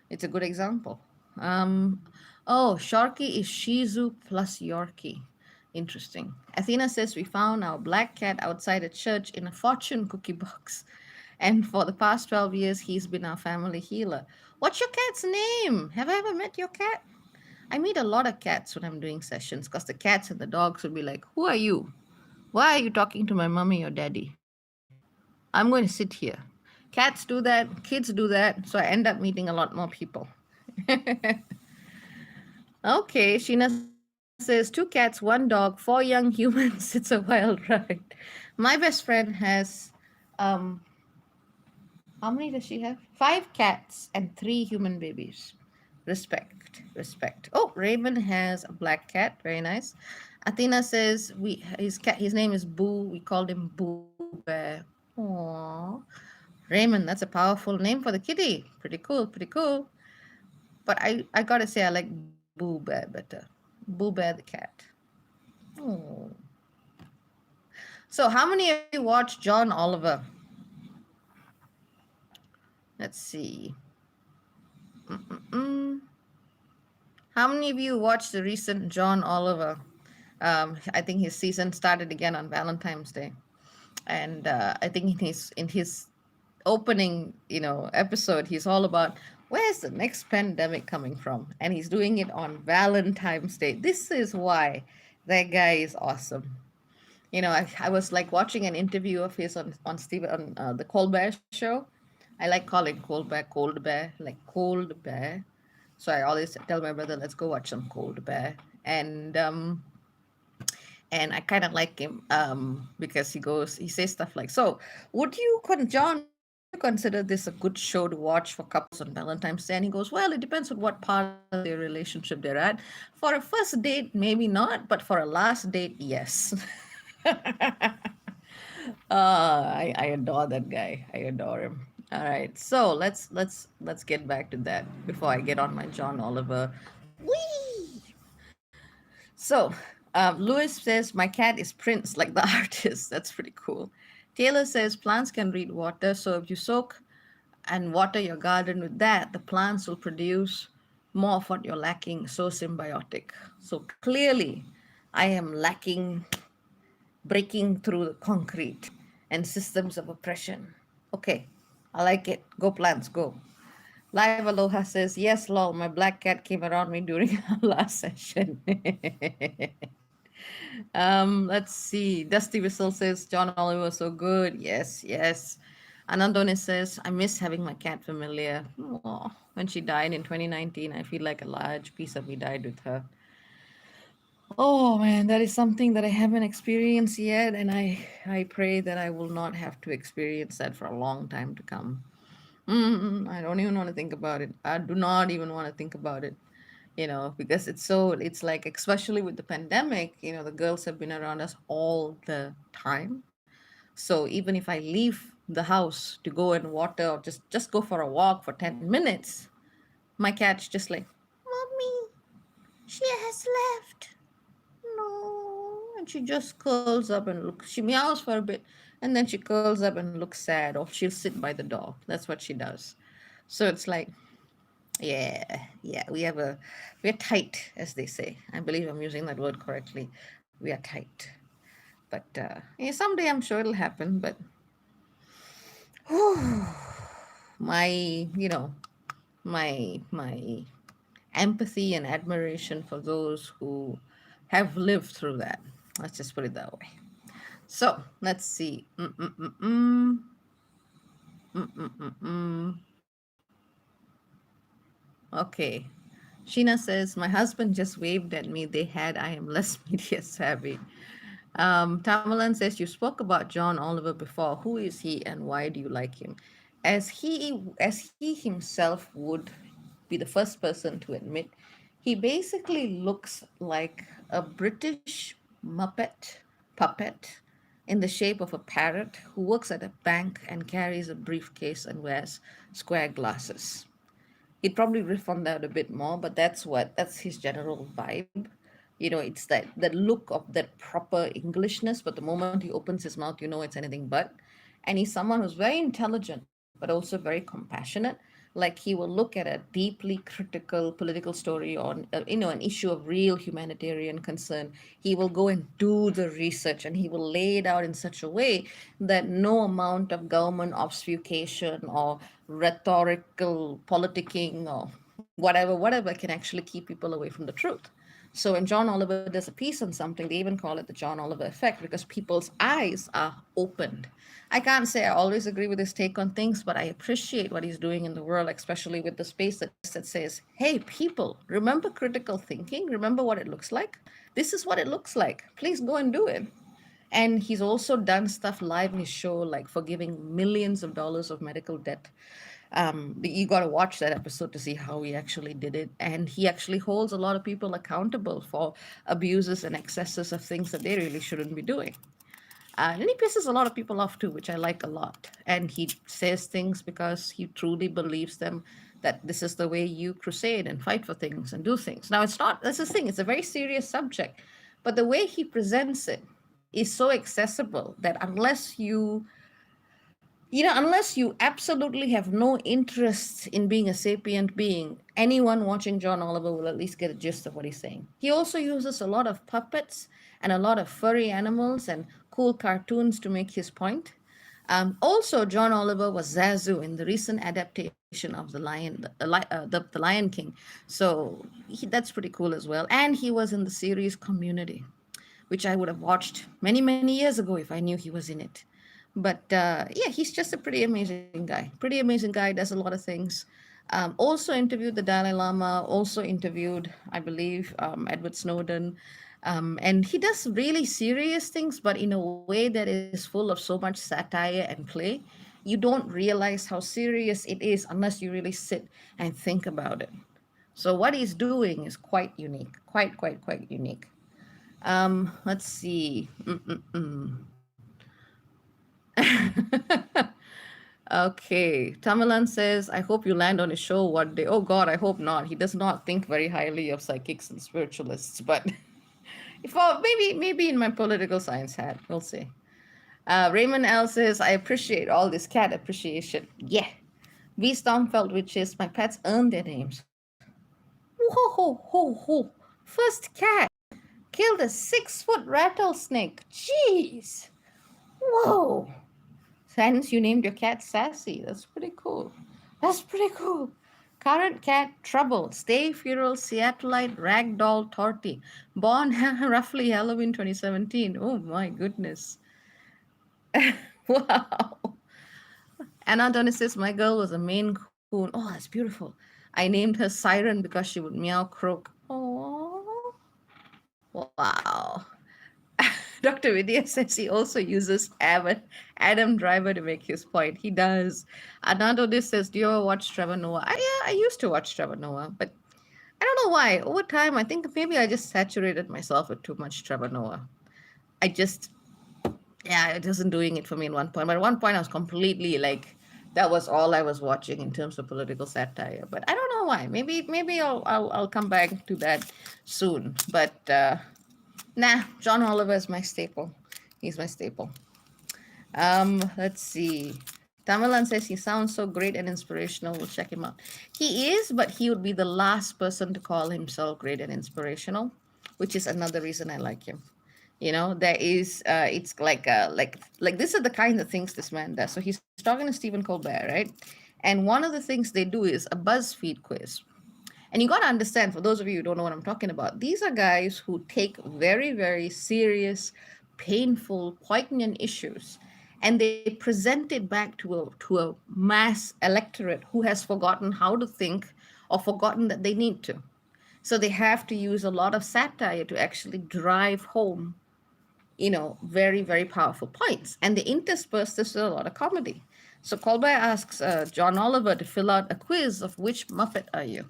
It's a good example. Um, oh, Sharky is Shih Tzu plus Yorkie. Interesting. Athena says we found our black cat outside a church in a fortune cookie box. And for the past 12 years, he's been our family healer. What's your cat's name? Have I ever met your cat? I meet a lot of cats when I'm doing sessions because the cats and the dogs will be like, who are you? Why are you talking to my mommy or daddy? I'm going to sit here. Cats do that, kids do that, so I end up meeting a lot more people. Okay, Sheena says two cats, one dog, four young humans. It's a wild ride. My best friend has, um, how many does she have? Five cats and three human babies. Respect, respect. Oh, Raymond has a black cat. Very nice. Athena says his name is Boo. We called him Boo Bear. Aww. Raymond, that's a powerful name for the kitty. Pretty cool, pretty cool. But I gotta say I like Boo Bear better. Boo Bear the cat. Oh. So how many of you watched John Oliver? Let's see. Mm-mm-mm. How many of you watched the recent John Oliver? I think his season started again on Valentine's Day, and I think in his opening episode, he's all about where's the next pandemic coming from, and he's doing it on Valentine's Day. This is why that guy is awesome. I was like watching an interview of his on the Colbert Show. I like calling Cold Bear, like Cold Bear. So I always tell my brother, let's go watch some Cold Bear. And I kind of like him because he says stuff like, so John, would you consider this a good show to watch for couples on Valentine's Day? And he goes, well, it depends on what part of their relationship they're at. For a first date, maybe not, but for a last date, yes. I adore that guy. I adore him. All right, so let's get back to that before I get on my John Oliver. Whee! So, Louis says my cat is Prince, like the artist. That's pretty cool. Taylor says plants can read water, so if you soak and water your garden with that, the plants will produce more of what you're lacking. So symbiotic. So clearly, I am lacking breaking through the concrete and systems of oppression. Okay, I like it. Go plants, go. Live Aloha says, yes, lol, my black cat came around me during our last session. Let's see. Dusty Whistle says, John Oliver was so good. Yes, yes. Anandone says, I miss having my cat familiar. Aw, when she died in 2019, I feel like a large piece of me died with her. Oh man, that is something that I haven't experienced yet, and I pray that I will not have to experience that for a long time to come. I don't even want to think about it. I do not even want to think about it, because it's like, especially with the pandemic, the girls have been around us all the time. So even if I leave the house to go and water or just go for a walk for 10 minutes, my cat's just like, Mommy, she has left. No. And she just curls up and looks. She meows for a bit and then she curls up and looks sad, or she'll sit by the door. That's what she does. So it's like, yeah, we're tight, as they say. I believe I'm using that word correctly. We are tight. But yeah, someday I'm sure it'll happen. But my, you know, my empathy and admiration for those who have lived through that. Let's just put it that way. So let's see. Okay. Sheena says, my husband just waved at me. They had, I am less media savvy. Tamalan says, you spoke about John Oliver before. Who is he and why do you like him? As he himself would be the first person to admit, he basically looks like a British Muppet puppet in the shape of a parrot who works at a bank and carries a briefcase and wears square glasses. He'd probably riff on that a bit more, but that's his general vibe. It's that look of that proper Englishness, but the moment he opens his mouth, it's anything but. And he's someone who's very intelligent, but also very compassionate. Like, he will look at a deeply critical political story or an issue of real humanitarian concern. He will go and do the research, and he will lay it out in such a way that no amount of government obfuscation or rhetorical politicking or whatever can actually keep people away from the truth. So when John Oliver does a piece on something, they even call it the John Oliver effect, because people's eyes are opened. I can't say I always agree with his take on things, but I appreciate what he's doing in the world, especially with the space that says, hey, people, remember critical thinking? Remember what it looks like? This is what it looks like. Please go and do it. And he's also done stuff live in his show, like forgiving millions of dollars of medical debt. You got to watch that episode to see how he actually did it. And he actually holds a lot of people accountable for abuses and excesses of things that they really shouldn't be doing. And he pisses a lot of people off too, which I like a lot. And he says things because he truly believes them, that this is the way you crusade and fight for things and do things. Now, it's not, that's the thing, it's a very serious subject. But the way he presents it is so accessible that unless you absolutely have no interest in being a sapient being, anyone watching John Oliver will at least get a gist of what he's saying. He also uses a lot of puppets and a lot of furry animals and cool cartoons to make his point. Also, John Oliver was Zazu in the recent adaptation of the Lion King, so that's pretty cool as well. And he was in the series Community, which I would have watched many, many years ago if I knew he was in it. But yeah, he's just a pretty amazing guy. Pretty amazing guy, does a lot of things. Also interviewed the Dalai Lama, also interviewed, I believe, Edward Snowden. And he does really serious things, but in a way that is full of so much satire and play. You don't realize how serious it is unless you really sit and think about it. So what he's doing is quite unique, quite unique. Let's see. Okay, Tamalan says, I hope you land on his show one day. Oh God, I hope not. He does not think very highly of psychics and spiritualists, but well, maybe in my political science hat, we'll see. Raymond L says, I appreciate all this cat appreciation. Yeah. V Stormfeld, which is my pets earn their names. Whoa, ho, ho, ho. First cat killed a 6 foot rattlesnake. Jeez. Whoa. Hence, you named your cat Sassy. That's pretty cool. That's pretty cool. Current cat Trouble, Stay Feral Seattleite Ragdoll Torty, born roughly Halloween 2017. Oh my goodness. Wow. Anna says, my girl was a Maine Coon. Oh, that's beautiful. I named her Siren because she would meow croak. Oh, wow. Dr. Vidya says he also uses Adam Driver to make his point. He does. Anandonis says, do you ever watch Trevor Noah? Yeah, I used to watch Trevor Noah, but I don't know why. Over time, I think maybe I just saturated myself with too much Trevor Noah. I just, yeah, it wasn't doing it for me in one point. But at one point, I was completely like, that was all I was watching in terms of political satire. But I don't know why. Maybe I'll come back to that soon. But nah, John Oliver is my staple. He's my staple. Let's see. Tamilan says he sounds so great and inspirational. We'll check him out. He is, but he would be the last person to call himself great and inspirational, which is another reason I like him. There is it's like these are the kind of things this man does. So he's talking to Stephen Colbert, right? And one of the things they do is a BuzzFeed quiz. And you got to understand, for those of you who don't know what I'm talking about, these are guys who take very, very serious, painful, poignant issues and they present it back to a mass electorate who has forgotten how to think or forgotten that they need to. So they have to use a lot of satire to actually drive home, very, very powerful points. And they intersperse this with a lot of comedy. So Colbert asks John Oliver to fill out a quiz of which Muppet are you?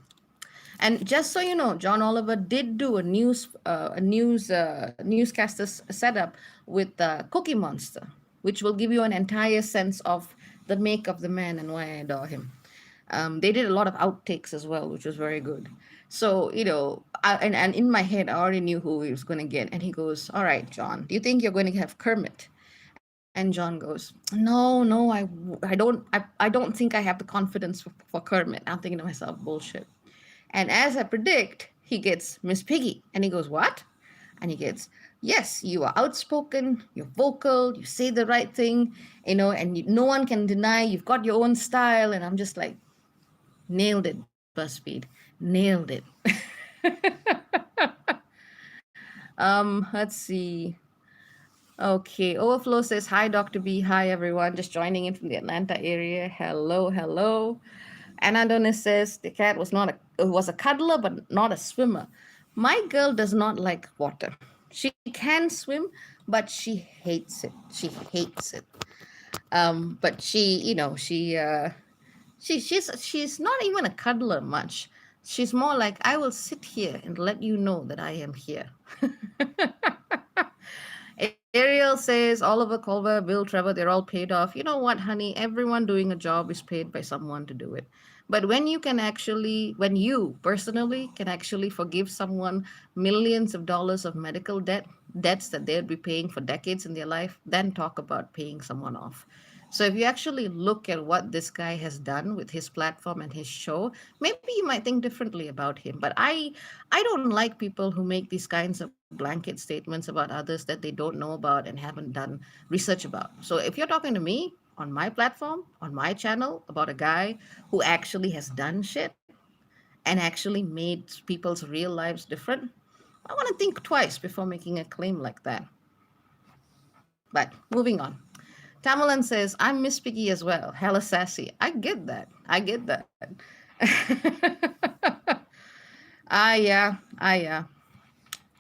And just so you know, John Oliver did do a newscaster setup with Cookie Monster, which will give you an entire sense of the make of the man and why I adore him. They did a lot of outtakes as well, which was very good. So and in my head, I already knew who he was going to get. And he goes, "All right, John, do you think you're going to have Kermit?" And John goes, no, I don't think I have the confidence for Kermit. I'm thinking to myself, bullshit. And as I predict, he gets Miss Piggy. And he goes, what? And he gets, yes, you are outspoken, you're vocal, you say the right thing, and no one can deny you've got your own style. And I'm just like, nailed it, BuzzFeed. Nailed it. Let's see. Okay, Overflow says, hi, Dr. B. Hi, everyone. Just joining in from the Atlanta area. Hello, hello. Anadonis says, the cat was a cuddler, but not a swimmer. My girl does not like water. She can swim, but she hates it. She hates it. But she's not even a cuddler much. She's more like, I will sit here and let you know that I am here. Ariel says, Oliver, Colbert, Bill, Trevor, they're all paid off. You know what, honey? Everyone doing a job is paid by someone to do it. But when you personally can actually forgive someone millions of dollars of medical debts that they'd be paying for decades in their life, then talk about paying someone off. So if you actually look at what this guy has done with his platform and his show, maybe you might think differently about him. But I don't like people who make these kinds of blanket statements about others that they don't know about and haven't done research about. So if you're talking to me on my platform, on my channel, about a guy who actually has done shit and actually made people's real lives different, I want to think twice before making a claim like that. But moving on. Tamalan says, I'm Miss Piggy as well. Hella sassy. I get that. I get that. Yeah.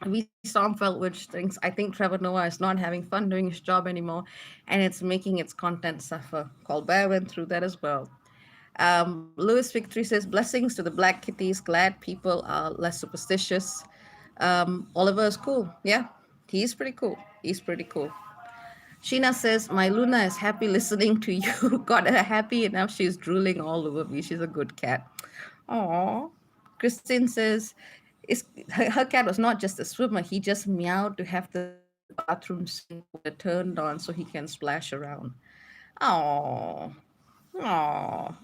We Stormfeld, which thinks, I think Trevor Noah is not having fun doing his job anymore, and it's making its content suffer. Colbert went through that as well. Louis Victory says, blessings to the black kitties. Glad people are less superstitious. Oliver is cool. Yeah, He's pretty cool. He's pretty cool. Sheena says, my Luna is happy listening to you. Got her happy enough. She's drooling all over me. She's a good cat. Aww. Christine says, her cat was not just a swimmer. He just meowed to have the bathroom sink water turned on so he can splash around. Aww. Aww.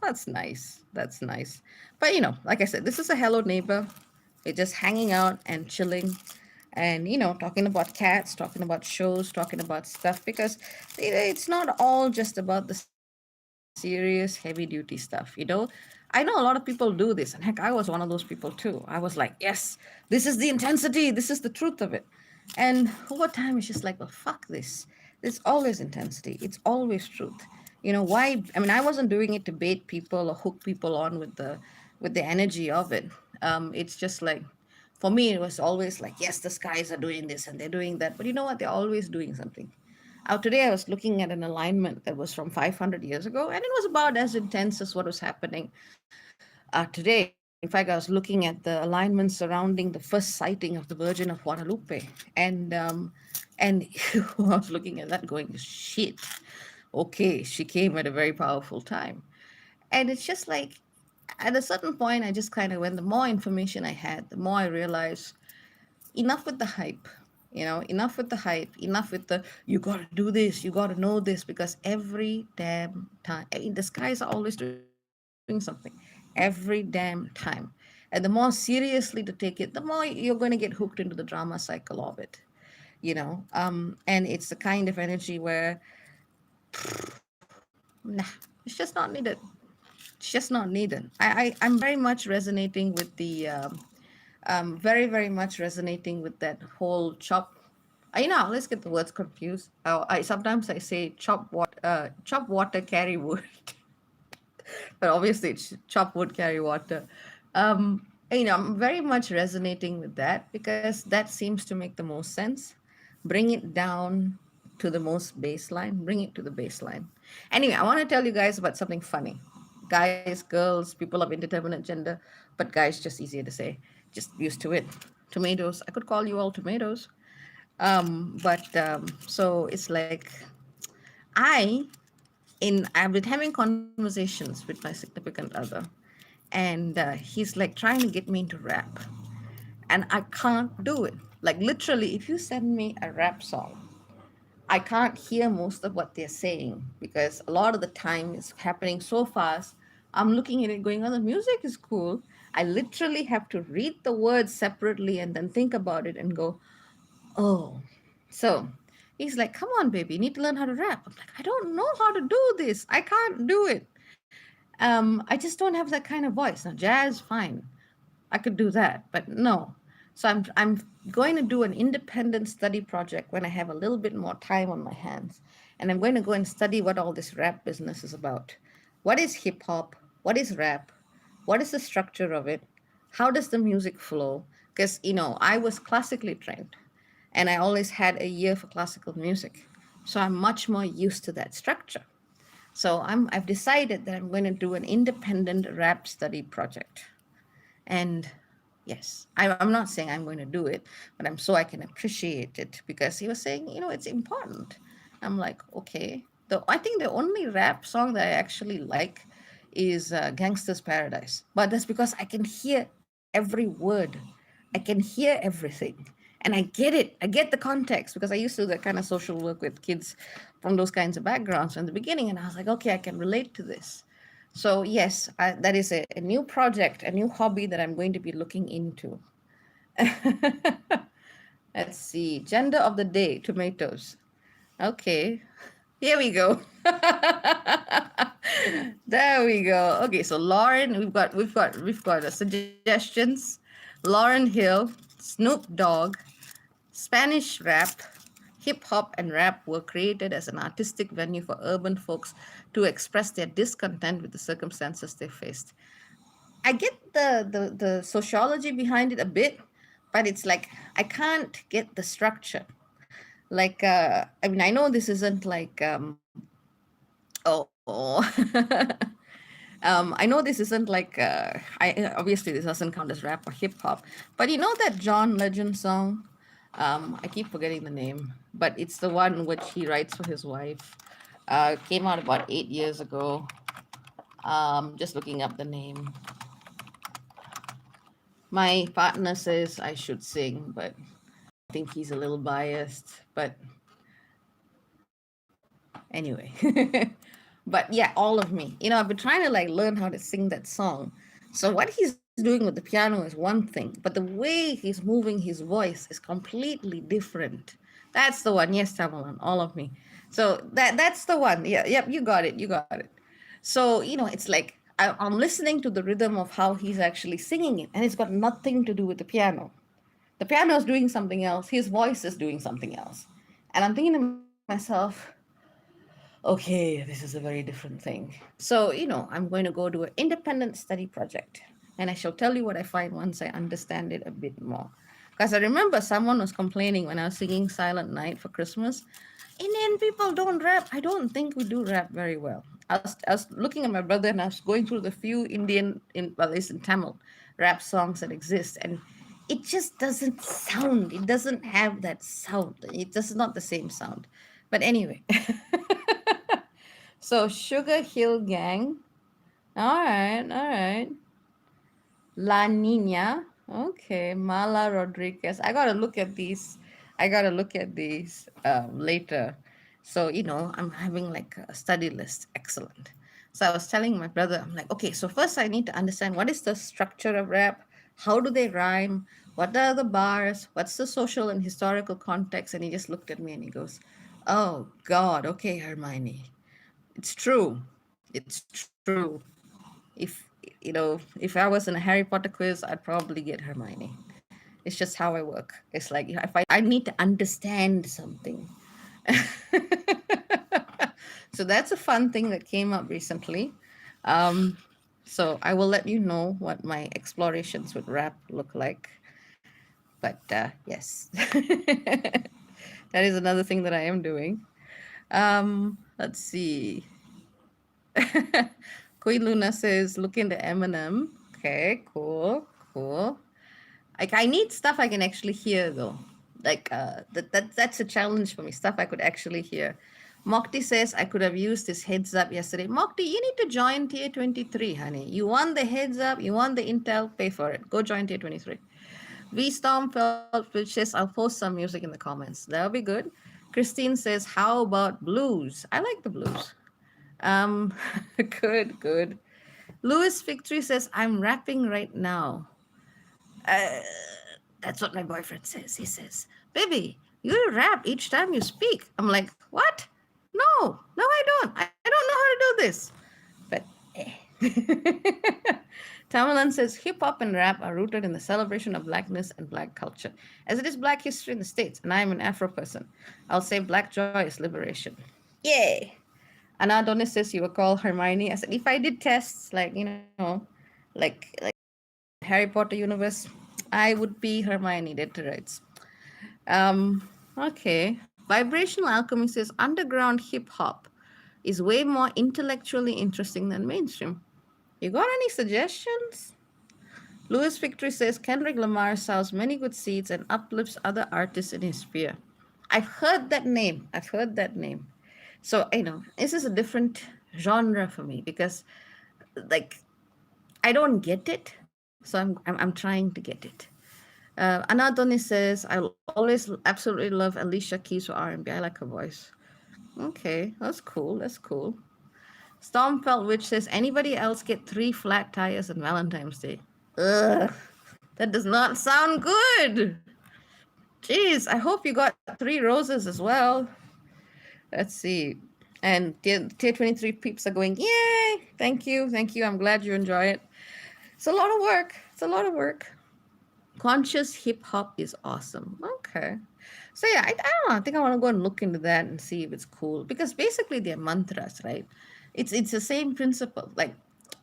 That's nice. That's nice. But like I said, this is a hello neighbor. We're just hanging out and chilling and talking about cats, talking about shows, talking about stuff because it's not all just about the serious heavy duty stuff. I know a lot of people do this, and heck, I was one of those people too. I was like, yes, this is the intensity, this is the truth of it. And over time it's just like, well, fuck this. There's always intensity, it's always truth. Why? I mean, I wasn't doing it to bait people or hook people on with the energy of it. It's just like, for me it was always like, yes, the skies are doing this and they're doing that, but you know what, they're always doing something. Today I was looking at an alignment that was from 500 years ago, and it was about as intense as what was happening today. In fact, I was looking at the alignment surrounding the first sighting of the Virgin of Guadalupe, and I was looking at that going, shit, okay, she came at a very powerful time. And it's just like, at a certain point, I just kind of, when the more information I had, the more I realized, enough with the hype. Enough with the hype, enough with the, you got to do this, you got to know this, because every damn time, I mean, the skies are always doing something, every damn time. And the more seriously to take it, the more you're going to get hooked into the drama cycle of it. And it's the kind of energy where, nah, it's just not needed. It's just not needed. I'm very much resonating with the very, very much resonating with that whole chop. I always get the words confused. I sometimes I say chop water, carry wood, but obviously it's chop wood, carry water. I'm very much resonating with that because that seems to make the most sense. Bring it down to the most baseline. Bring it to the baseline. Anyway, I want to tell you guys about something funny. Guys, girls, people of indeterminate gender, but guys, just easier to say. Just used to it. Tomatoes. I could call you all tomatoes. But so it's like, I I've been having conversations with my significant other, and he's like trying to get me into rap, and I can't do it. Like, literally, if you send me a rap song, I can't hear most of what they're saying because a lot of the time it's happening so fast. I'm looking at it going, oh, the music is cool. I literally have to read the words separately and then think about it and go, oh. So he's like, come on, baby, you need to learn how to rap. I'm like, I don't know how to do this. I can't do it. I just don't have that kind of voice. Now, jazz, fine. I could do that, but no. So I'm going to do an independent study project when I have a little bit more time on my hands, and I'm going to go and study what all this rap business is about. What is hip hop? What is rap? What is the structure of it? How does the music flow? Because I was classically trained, and I always had a year for classical music, so I'm much more used to that structure. So I've decided that I'm going to do an independent rap study project. And yes, I'm not saying I'm going to do it, but I'm so I can appreciate it because he was saying, it's important. I'm like, okay. I think the only rap song that I actually like is Gangster's Paradise. But that's because I can hear every word. I can hear everything. And I get it. I get the context because I used to do that kind of social work with kids from those kinds of backgrounds in the beginning. And I was like, okay, I can relate to this. So, yes, that is a new project, a new hobby that I'm going to be looking into. Let's see. Gender of the day, tomatoes. Okay. Here we go. There we go. Okay, so Lauren, we've got suggestions. Lauren Hill, Snoop Dogg, Spanish rap, hip hop, and rap were created as an artistic venue for urban folks to express their discontent with the circumstances they faced. I get the sociology behind it a bit, but it's like I can't get the structure. Like, I mean, I know this isn't like, oh, I know this isn't like, obviously this doesn't count as rap or hip hop, but you know that John Legend song? I keep forgetting the name, but it's the one which he writes for his wife. Came out about 8 years ago. Just looking up the name. My partner says I should sing, but I think he's a little biased. But anyway, but yeah, all of me. I've been trying to like learn how to sing that song. So what he's doing with the piano is one thing, but the way he's moving his voice is completely different. That's the one. Yes, Tamalan, all of me. So that's the one. Yeah, yep, you got it. You got it. So, it's like I'm listening to the rhythm of how he's actually singing it, and it's got nothing to do with the piano. The piano is doing something else, his voice is doing something else. And I'm thinking to myself, okay, this is a very different thing. So, I'm going to go do an independent study project. And I shall tell you what I find once I understand it a bit more. Because I remember someone was complaining when I was singing Silent Night for Christmas. Indian people don't rap. I don't think we do rap very well. I was looking at my brother and I was going through the few Indian, well, at least in Tamil, rap songs that exist. And it just doesn't sound, it doesn't have that sound. It just not the same sound. But anyway, so Sugar Hill Gang. All right, all right. La Nina. Okay, Mala Rodriguez. I gotta look at these. I gotta look at these later. So, I'm having like a study list. Excellent. So I was telling my brother, I'm like, okay, so first I need to understand what is the structure of rap? How do they rhyme? What are the bars? What's the social and historical context? And he just looked at me and he goes, oh, God, okay, Hermione. It's true. It's true. If I was in a Harry Potter quiz, I'd probably get Hermione. It's just how I work. It's like if I need to understand something. So that's a fun thing that came up recently. Um, so I will let you know what my explorations with rap look like. But yes, that is another thing that I am doing. Let's see. Queen Luna says, look into Eminem. Okay, cool, cool. Like I need stuff I can actually hear though. Like that's a challenge for me. Stuff I could actually hear. Mokti says I could have used this heads up yesterday. Mokti, you need to join Tier 23, honey. You want the heads up, you want the intel, pay for it. Go join Tier 23. V Stormfeld, which says I'll post some music in the comments. That'll be good. Christine says, how about blues? I like the blues. Um, good, good. Louis Victory says, I'm rapping right now. Uh, that's what my boyfriend says. He says, baby, you rap each time you speak. I'm like, what? No, I don't. I don't know how to do this. But, Tamalan says, hip hop and rap are rooted in the celebration of blackness and black culture, as it is black history in the States, and I am an Afro person. I'll say black joy is liberation. Yay! Anadonis says you were called Hermione. I said, if I did tests like Harry Potter universe, I would be Hermione. Dead to rights. Okay. Vibrational Alchemy says underground hip hop is way more intellectually interesting than mainstream. You got any suggestions? Louis Victory says Kendrick Lamar sells many good seeds and uplifts other artists in his sphere. I've heard that name. I've heard that name. So, this is a different genre for me because, like, I don't get it. So I'm trying to get it. Anadoni says, I'll always absolutely love Alicia Keys for R&B. I like her voice. Okay, that's cool. That's cool. Stormfelt Witch says, anybody else get 3 flat tires on Valentine's Day? Ugh, that does not sound good. Jeez, I hope you got 3 roses as well. Let's see. And tier 23 peeps are going, yay! Thank you. Thank you. I'm glad you enjoy it. It's a lot of work. It's a lot of work. Conscious hip hop is awesome. Okay. So yeah, I don't know. I think I want to go and look into that and see if it's cool because basically they're mantras, right? It's the same principle. Like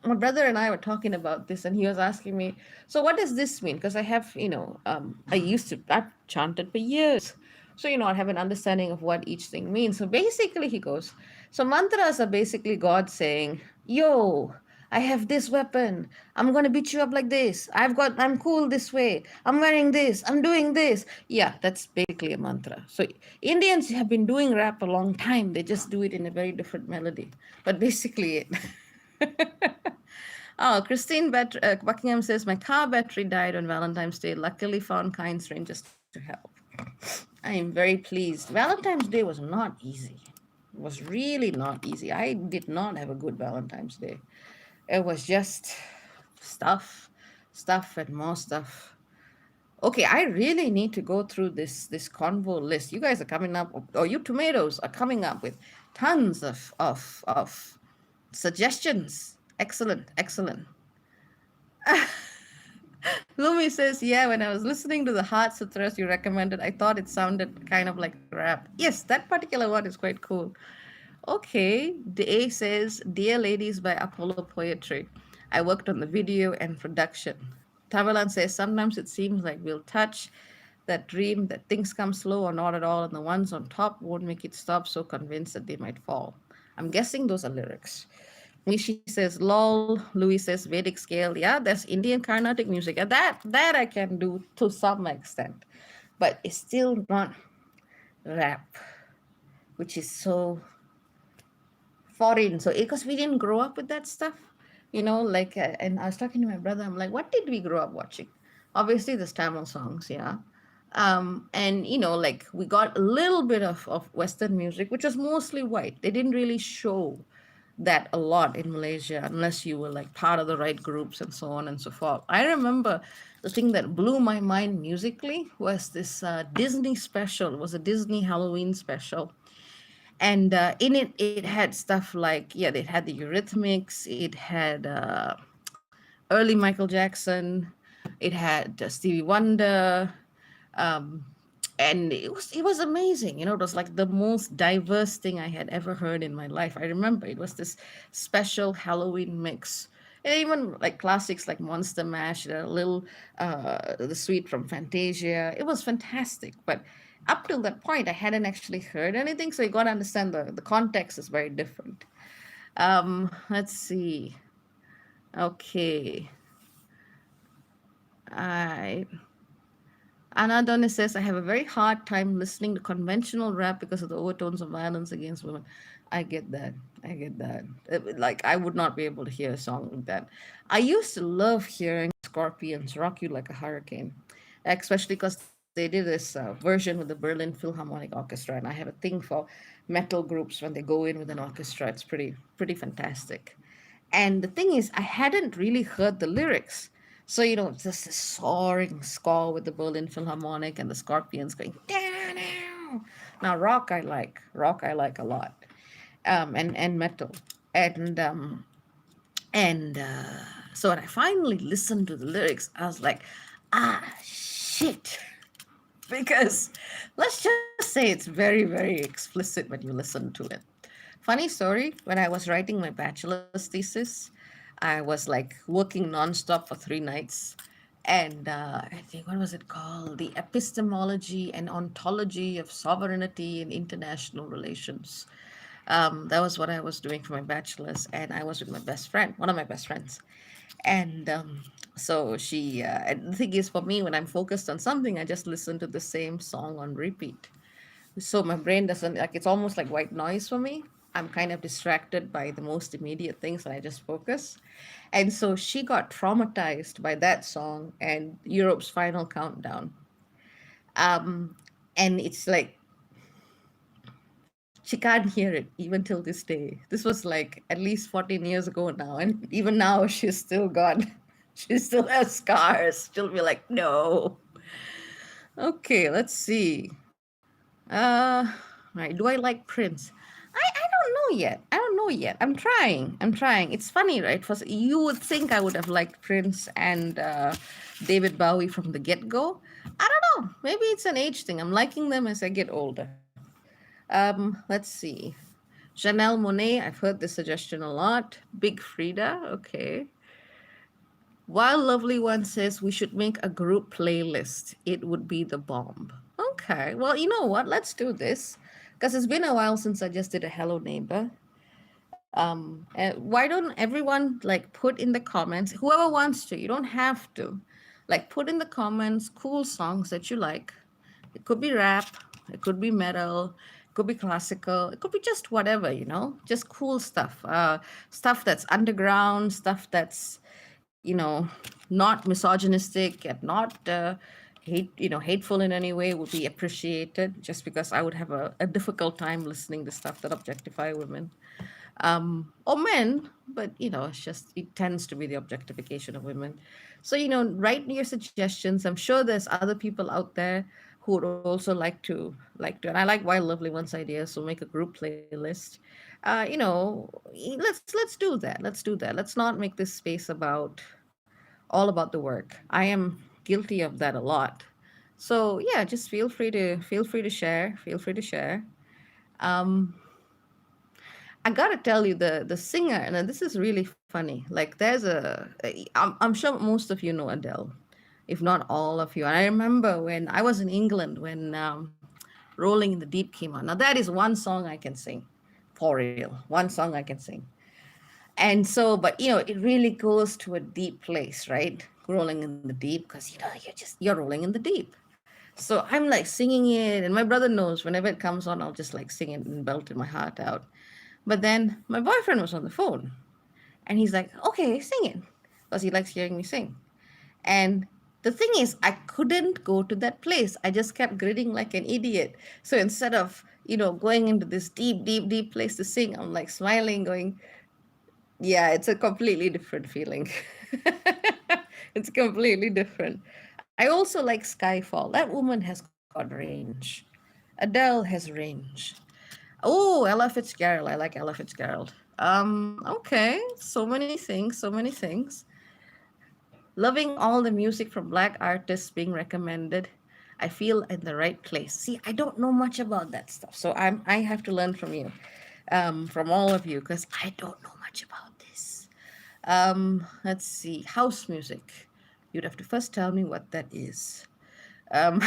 my brother and I were talking about this, and he was asking me, "So what does this mean?" Because I have, I've chanted for years, so I have an understanding of what each thing means. So basically, he goes, "So mantras are basically God saying, yo." I have this weapon. I'm going to beat you up like this. I'm cool this way. I'm wearing this. I'm doing this. Yeah, that's basically a mantra. So Indians have been doing rap a long time. They just do it in a very different melody. But basically it. Oh, Buckingham says, my car battery died on Valentine's Day. Luckily found kind strangers to help. I am very pleased. Valentine's Day was not easy. It was really not easy. I did not have a good Valentine's Day. It was just stuff, stuff, and more stuff. Okay, I really need to go through this convo list. You guys are coming up, or you tomatoes are coming up with tons of suggestions. Excellent, excellent. Lumi says, yeah, when I was listening to the Heart Sutras you recommended, I thought it sounded kind of like rap. Yes, that particular one is quite cool. Okay, the A says, Dear Ladies by Apollo Poetry. I worked on the video and production. Tavalan says, sometimes it seems like we'll touch that dream that things come slow or not at all, and the ones on top won't make it stop, so convinced that they might fall. I'm guessing those are lyrics. Mishi says, lol. Louis says, Vedic scale. Yeah, that's Indian Carnatic music. And that I can do to some extent. But it's still not rap, which is so foreign. So because we didn't grow up with that stuff, like, and I was talking to my brother. I'm like, what did we grow up watching? Obviously, the Tamil songs, yeah. And like we got a little bit of Western music, which was mostly white. They didn't really show that a lot in Malaysia unless you were like part of the right groups and so on and so forth. I remember the thing that blew my mind musically was this Disney special. It was a Disney Halloween special, and in it had stuff like, yeah, it had the Eurythmics, it had early Michael Jackson, it had Stevie Wonder, um, and it was amazing. It was like the most diverse thing I had ever heard in my life. I remember it was this special Halloween mix. And even like classics like Monster Mash, a little the Suite from Fantasia. It was fantastic. But up till that point, I hadn't actually heard anything. So you got to understand the context is very different. Let's see. Okay. I Anadonis says, I have a very hard time listening to conventional rap because of the overtones of violence against women. I get that. I get that. Like, I would not be able to hear a song like that. I used to love hearing Scorpions rock you like a hurricane, especially because they did this version with the Berlin Philharmonic Orchestra. And I have a thing for metal groups when they go in with an orchestra. It's pretty fantastic. And the thing is, I hadn't really heard the lyrics. So, just this soaring score with the Berlin Philharmonic and the Scorpions going, down, down. Now, rock I like a lot, and metal. And, so when I finally listened to the lyrics, I was like, shit. Because let's just say it's very, very explicit when you listen to it. Funny story, when I was writing my bachelor's thesis, I was like working nonstop for 3 nights. And I think, what was it called? The Epistemology and Ontology of Sovereignty in International Relations. That was what I was doing for my bachelor's. And I was with my best friend, one of my best friends. And so and the thing is, for me, when I'm focused on something, I just listen to the same song on repeat. So my brain doesn't, like, it's almost like white noise for me. I'm kind of distracted by the most immediate things and I just focus. And so she got traumatized by that song and Europe's Final Countdown. And it's like she can't hear it even till this day. This was like at least 14 years ago now. And even now she's still got, she still has scars. She'll be like, no. Okay, let's see. Right. Do I like Prince? I don't know yet. I don't know yet. I'm trying. I'm trying. It's funny, right? For you would think I would have liked Prince and David Bowie from the get-go. I don't know. Maybe it's an age thing. I'm liking them as I get older. Let's see. Janelle Monet. I've heard this suggestion a lot. Big Frida. Okay. While Lovely One says we should make a group playlist, it would be the bomb. Okay, well, you know what? Let's do this because it's been a while since I just did a Hello Neighbor. And why don't everyone like put in the comments, whoever wants to, you don't have to, like put in the comments cool songs that you like. It could be rap, it could be metal, it could be classical, it could be just whatever, just cool stuff. Stuff that's underground, stuff that's, not misogynistic and not hateful in any way would be appreciated, just because I would have a difficult time listening to stuff that objectify women, or men, but it's just, it tends to be the objectification of women. So write me your suggestions. I'm sure there's other people out there who would also like to, and I like Wild Lovely One's idea, so make a group playlist. Let's do that. Let's not make this space about all about the work. I am guilty of that a lot. So yeah, just feel free to share. Feel free to share. Um, I gotta tell you, the singer, and this is really funny. Like, I'm sure most of you know Adele, if not all of you. And I remember when I was in England when "Rolling in the Deep" came out. Now that is one song I can sing, for real. One song I can sing. And so, but it really goes to a deep place, right? Rolling in the deep, because you're rolling in the deep. So I'm like singing it, and my brother knows whenever it comes on, I'll just like sing it and belt my heart out. But then my boyfriend was on the phone, and he's like, "Okay, sing it," because he likes hearing me sing. And the thing is, I couldn't go to that place. I just kept grinning like an idiot. So instead of, going into this deep, deep, deep place to sing, I'm like smiling, going, yeah, it's a completely different feeling. It's completely different. I also like Skyfall. That woman has got range. Adele has range. Oh, Ella Fitzgerald. I like Ella Fitzgerald. Okay. So many things, so many things. Loving all the music from Black artists being recommended. I feel in the right place. See, I don't know much about that stuff. So I have to learn from you, from all of you, because I don't know much about this. Let's see. House music. You'd have to first tell me what that is. Um,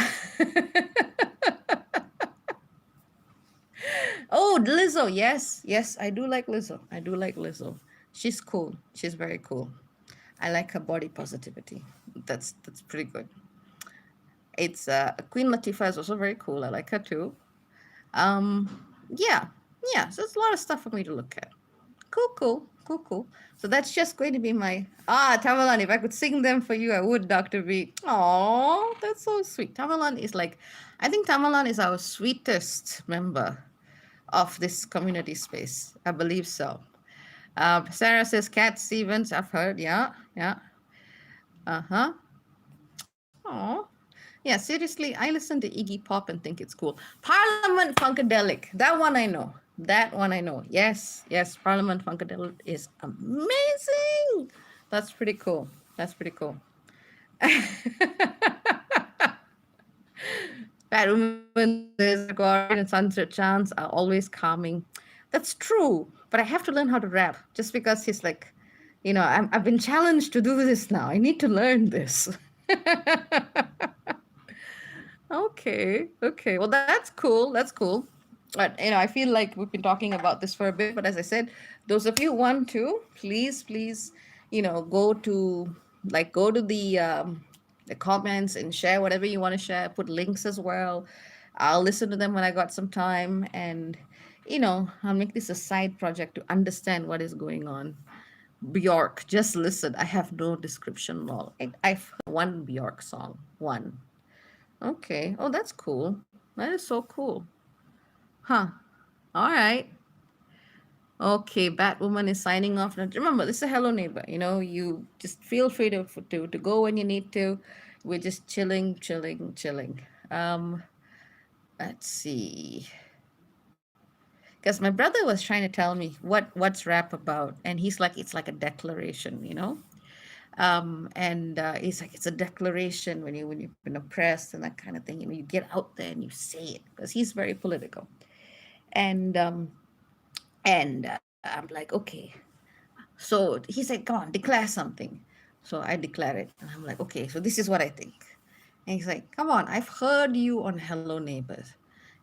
Oh, Lizzo. Yes, yes, I do like Lizzo. I do like Lizzo. She's cool. She's very cool. I like her body positivity. That's pretty good. It's Queen Latifah is also very cool. I like her too. Yeah, yeah. So there's a lot of stuff for me to look at. Cool, cool, cool, cool. So that's just going to be my Tamalan. If I could sing them for you, I would, Dr. B. Oh, that's so sweet. Tamalan is like, I think Tamalan is our sweetest member of this community space. I believe so. Sarah says Cat Stevens. I've heard. Yeah, yeah. Uh huh. Oh, yeah. Seriously, I listen to Iggy Pop and think it's cool. Parliament Funkadelic. That one I know. That one I know. Yes, yes. Parliament Funkadelic is amazing. That's pretty cool. That's pretty cool. Bad Woman says Gregorian and Sunset Chants are always calming. That's true, but I have to learn how to rap just because he's like, I've been challenged to do this now. I need to learn this. Okay, okay. Well, that's cool. That's cool. But I feel like we've been talking about this for a bit. But as I said, those of you who want to, please, please, go to the comments and share whatever you want to share. Put links as well. I'll listen to them when I got some time, and I'll make this a side project to understand what is going on. Bjork, just listen. I have no description at all. I've heard one Bjork song. One. Okay. Oh, that's cool. That is so cool. Huh. All right. Okay, Batwoman is signing off. Now, remember, this is a Hello Neighbor. You just feel free to go when you need to. We're just chilling, chilling, chilling. Let's see. Because my brother was trying to tell me what's rap about, and he's like, it's like a declaration. And it's like it's a declaration when you've been oppressed and that kind of thing. You get out there and you say it, because he's very political. And um and I'm like, okay. So he said, come on, declare something. So I declare it, and I'm like, okay, so this is what I think. And he's like, come on, I've heard you on Hello Neighbors.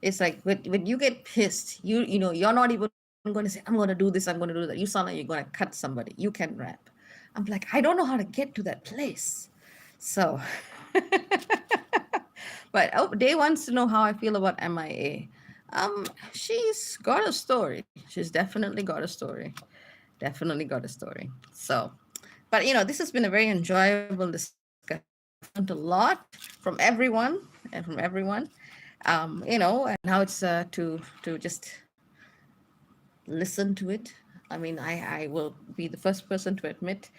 It's like when you get pissed, you're not even going to say, I'm going to do this, I'm going to do that. You sound like you're going to cut somebody. You can rap. I'm like, I don't know how to get to that place. So, but oh, Day wants to know how I feel about MIA. She's got a story. She's definitely got a story. Definitely got a story. So, but this has been a very enjoyable discussion. I've learned a lot from everyone and from everyone. And how it's to just listen to it. I mean, I will be the first person to admit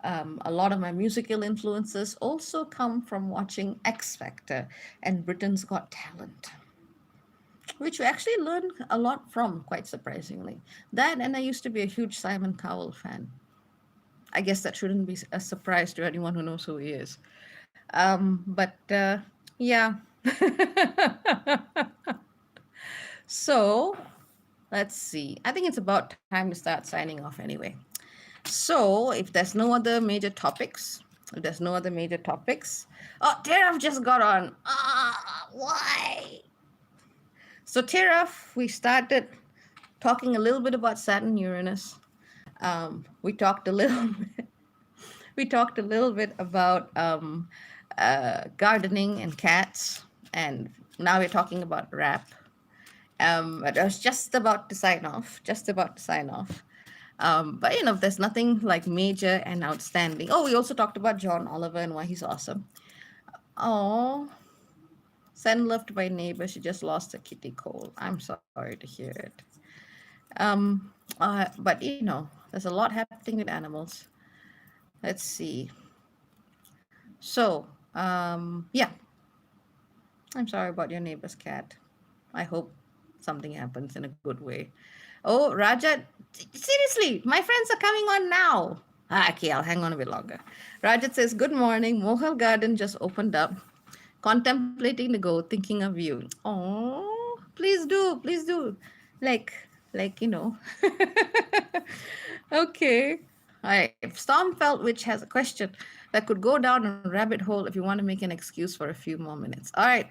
a lot of my musical influences also come from watching X Factor and Britain's Got Talent, which we actually learned a lot from, quite surprisingly. That, and I used to be a huge Simon Cowell fan. I guess that shouldn't be a surprise to anyone who knows who he is. But yeah. So let's see. I think it's about time to start signing off anyway. So, if there's no other major topics, oh, Teraf just got on. Why? So, Teraf, we started talking a little bit about Saturn Uranus. We talked a little bit. We talked a little bit about gardening and cats, and now we're talking about rap. But I was just about to sign off. But if there's nothing like major and outstanding. Oh, we also talked about John Oliver and why he's awesome. Oh, send love to my neighbor. She just lost a kitty cold. I'm sorry to hear it. But there's a lot happening with animals. Let's see. So, yeah. I'm sorry about your neighbor's cat. I hope something happens in a good way. Oh, Rajat, seriously, my friends are coming on now. Okay, I'll hang on a bit longer. Rajat says, good morning. Mohel Garden just opened up. Contemplating to go, thinking of you. Oh, please do, please do. Like. Okay. All right. If Stormfelt Witch has a question that could go down a rabbit hole if you want to make an excuse for a few more minutes. All right.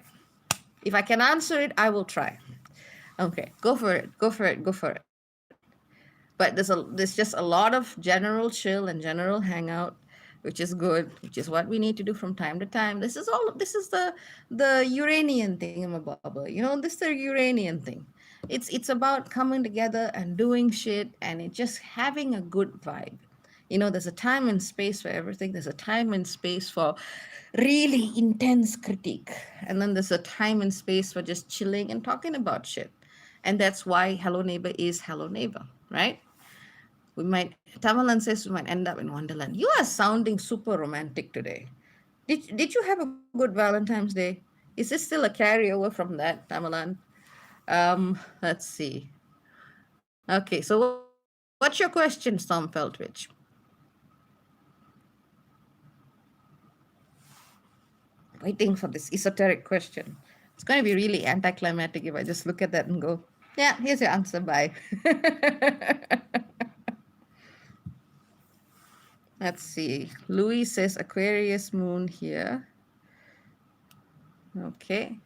If I can answer it, I will try. Okay, go for it. Go for it. Go for it. But there's just a lot of general chill and general hangout, which is good, which is what we need to do from time to time. This is the Uranian thingamabobber. This is the Uranian thing. It's about coming together and doing shit and it just having a good vibe. There's a time and space for everything. There's a time and space for really intense critique. And then there's a time and space for just chilling and talking about shit. And that's why Hello Neighbor is Hello Neighbor, right? Tamalan says we might end up in Wonderland. You are sounding super romantic today. Did you have a good Valentine's Day? Is this still a carryover from that, Tamalan? Let's see. Okay, so what's your question, Storm Feltwich? Waiting for this esoteric question. It's going to be really anticlimactic if I just look at that and go, yeah, here's your answer, bye. Let's see. Louis says Aquarius moon here. Okay.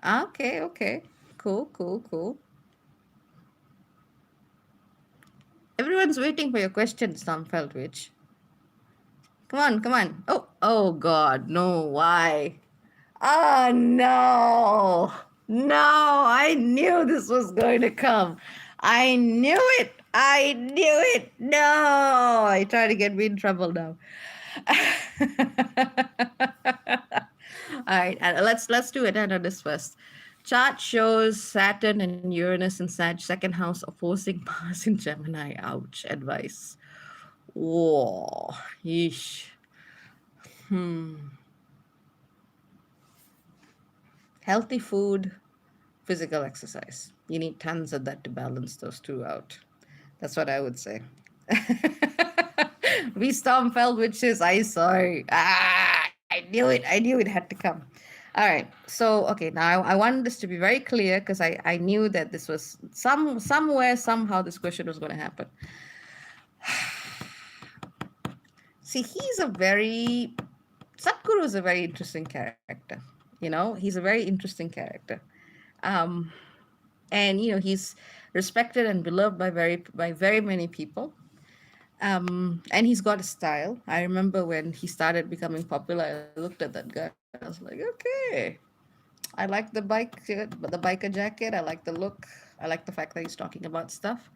Okay. Cool. Everyone's waiting for your question, Storm Feltwich. Come on. Oh God, no, why? Oh no. No, I knew this was going to come. I knew it. No, I try to get me in trouble now. All right, let's do it on this first. Chart shows Saturn and Uranus in Sag, second house opposing Mars in Gemini. Ouch. Advice. Whoa. Yeesh. Healthy food, physical exercise. You need tons of that to balance those two out. That's what I would say. We Stormfeld witches. I sorry. I knew it. I knew it had to come. All right. So okay, now I wanted this to be very clear because I knew that this was somewhere somehow this question was going to happen. See, Sadhguru is a very interesting character. He's a very interesting character. and he's respected and beloved by very many people. And he's got a style. I remember when he started becoming popular, I looked at that guy and I was like, okay, I like the biker jacket. I like the look. I like the fact that he's talking about stuff.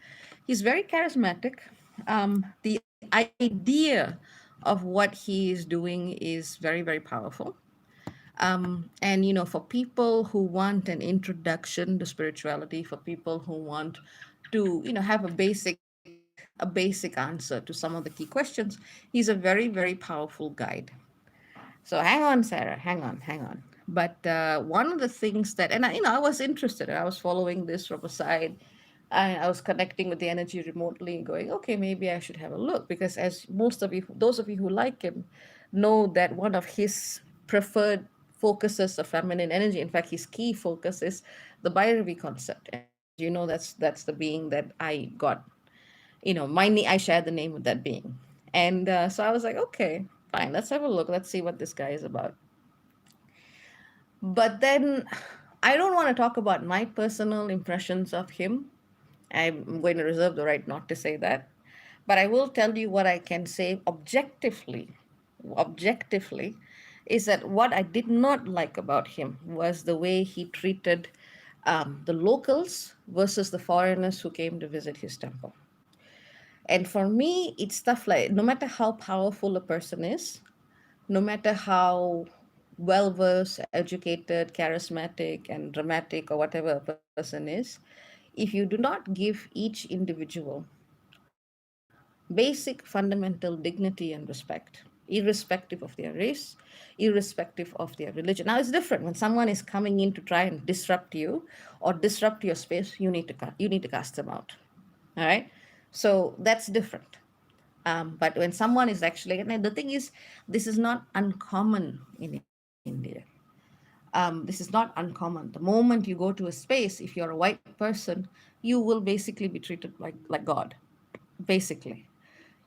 He's very charismatic. The idea of what he is doing is very, very powerful. And for people who want an introduction to spirituality, for people who want to have a basic answer to some of the key questions, he's a very, very powerful guide. So hang on, Sarah, hang on. But one of the things that, and I was interested, I was following this from a side. I was connecting with the energy remotely, going, okay, maybe I should have a look, because as most of you, those of you who like him, know that one of his preferred focuses of feminine energy, in fact, his key focus is the Bhairavi concept. And as you know, that's the being that I got. I share the name with that being. And so I was like, okay, fine, let's have a look. Let's see what this guy is about. But then I don't want to talk about my personal impressions of him. I'm going to reserve the right not to say that. But I will tell you what I can say objectively. Objectively, is that what I did not like about him was the way he treated the locals versus the foreigners who came to visit his temple. And for me, it's stuff like no matter how powerful a person is, no matter how well versed, educated, charismatic, and dramatic, or whatever a person is, if you do not give each individual basic fundamental dignity and respect, irrespective of their race, irrespective of their religion. Now, it's different when someone is coming in to try and disrupt you or disrupt your space. You need to cast them out. All right, so that's different. But when someone is actually, and the thing is, this is not uncommon in India. This is not uncommon. The moment you go to a space, if you're a white person, you will basically be treated like God, basically.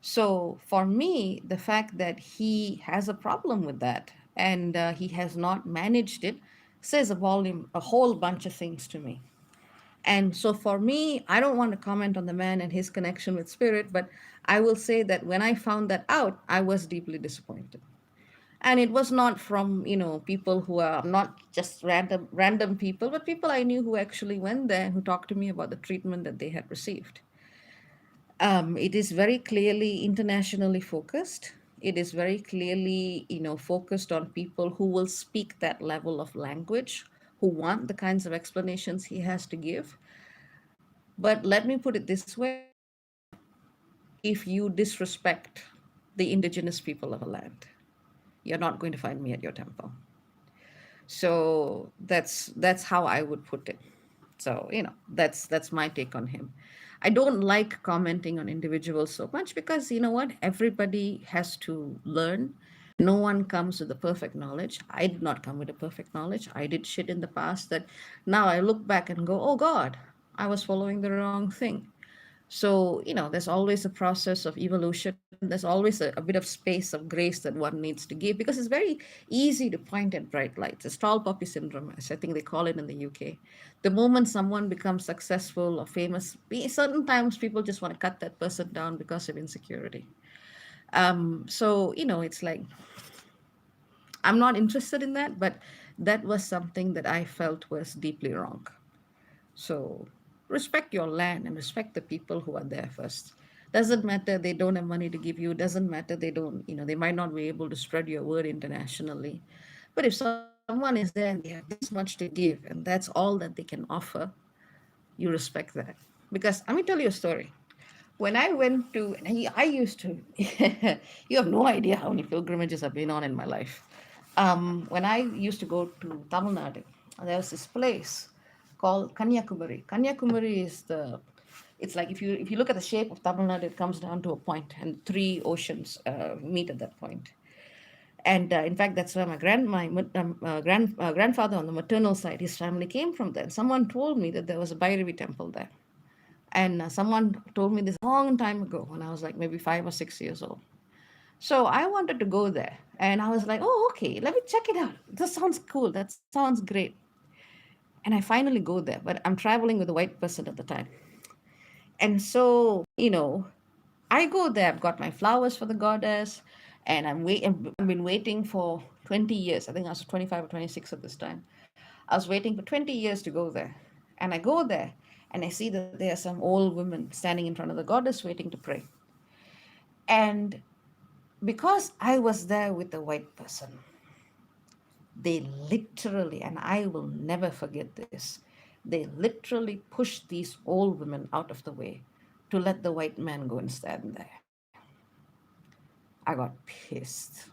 So for me, the fact that he has a problem with that and he has not managed it says a whole bunch of things to me. And so for me, I don't want to comment on the man and his connection with spirit, but I will say that when I found that out, I was deeply disappointed. And it was not from, people who are not just random people, but people I knew who actually went there and who talked to me about the treatment that they had received. It is very clearly internationally focused. It is very clearly, focused on people who will speak that level of language, who want the kinds of explanations he has to give. But let me put it this way: if you disrespect the indigenous people of a land, you're not going to find me at your temple. So that's how I would put it. So that's my take on him. I don't like commenting on individuals so much because you know what? Everybody has to learn. No one comes with the perfect knowledge. I did not come with a perfect knowledge. I did shit in the past that now I look back and go, oh God, I was following the wrong thing. So, there's always a process of evolution. There's always a bit of space of grace that one needs to give because it's very easy to point at bright lights. It's tall poppy syndrome, as I think they call it in the UK. The moment someone becomes successful or famous, certain times people just want to cut that person down because of insecurity. So, it's like, I'm not interested in that, but that was something that I felt was deeply wrong. So respect your land and respect the people who are there first. Doesn't matter they don't have money to give you. Doesn't matter they don't, they might not be able to spread your word internationally. But if someone is there and they have this much to give and that's all that they can offer, you respect that. Because let me tell you a story. When I went to, and I used to, you have no idea how many pilgrimages I've been on in my life. When I used to go to Tamil Nadu, there was this place called Kanyakumari. Kanyakumari is it's like if you look at the shape of Tamil Nadu, it comes down to a point, and three oceans meet at that point. And in fact, that's where my grandfather on the maternal side, his family came from there. Someone told me that there was a Bhairavi temple there. And someone told me this a long time ago when I was like maybe 5 or 6 years old. So I wanted to go there. And I was like, oh, okay, let me check it out. This sounds cool. That sounds great. And I finally go there, but I'm traveling with a white person at the time. And so, I go there. I've got my flowers for the goddess, and I've been waiting for 20 years. I think I was 25 or 26 at this time. I was waiting for 20 years to go there. And I go there, and I see that there are some old women standing in front of the goddess waiting to pray. And because I was there with the white person, they literally, and I will never forget this, they literally pushed these old women out of the way to let the white man go and stand there. I got pissed.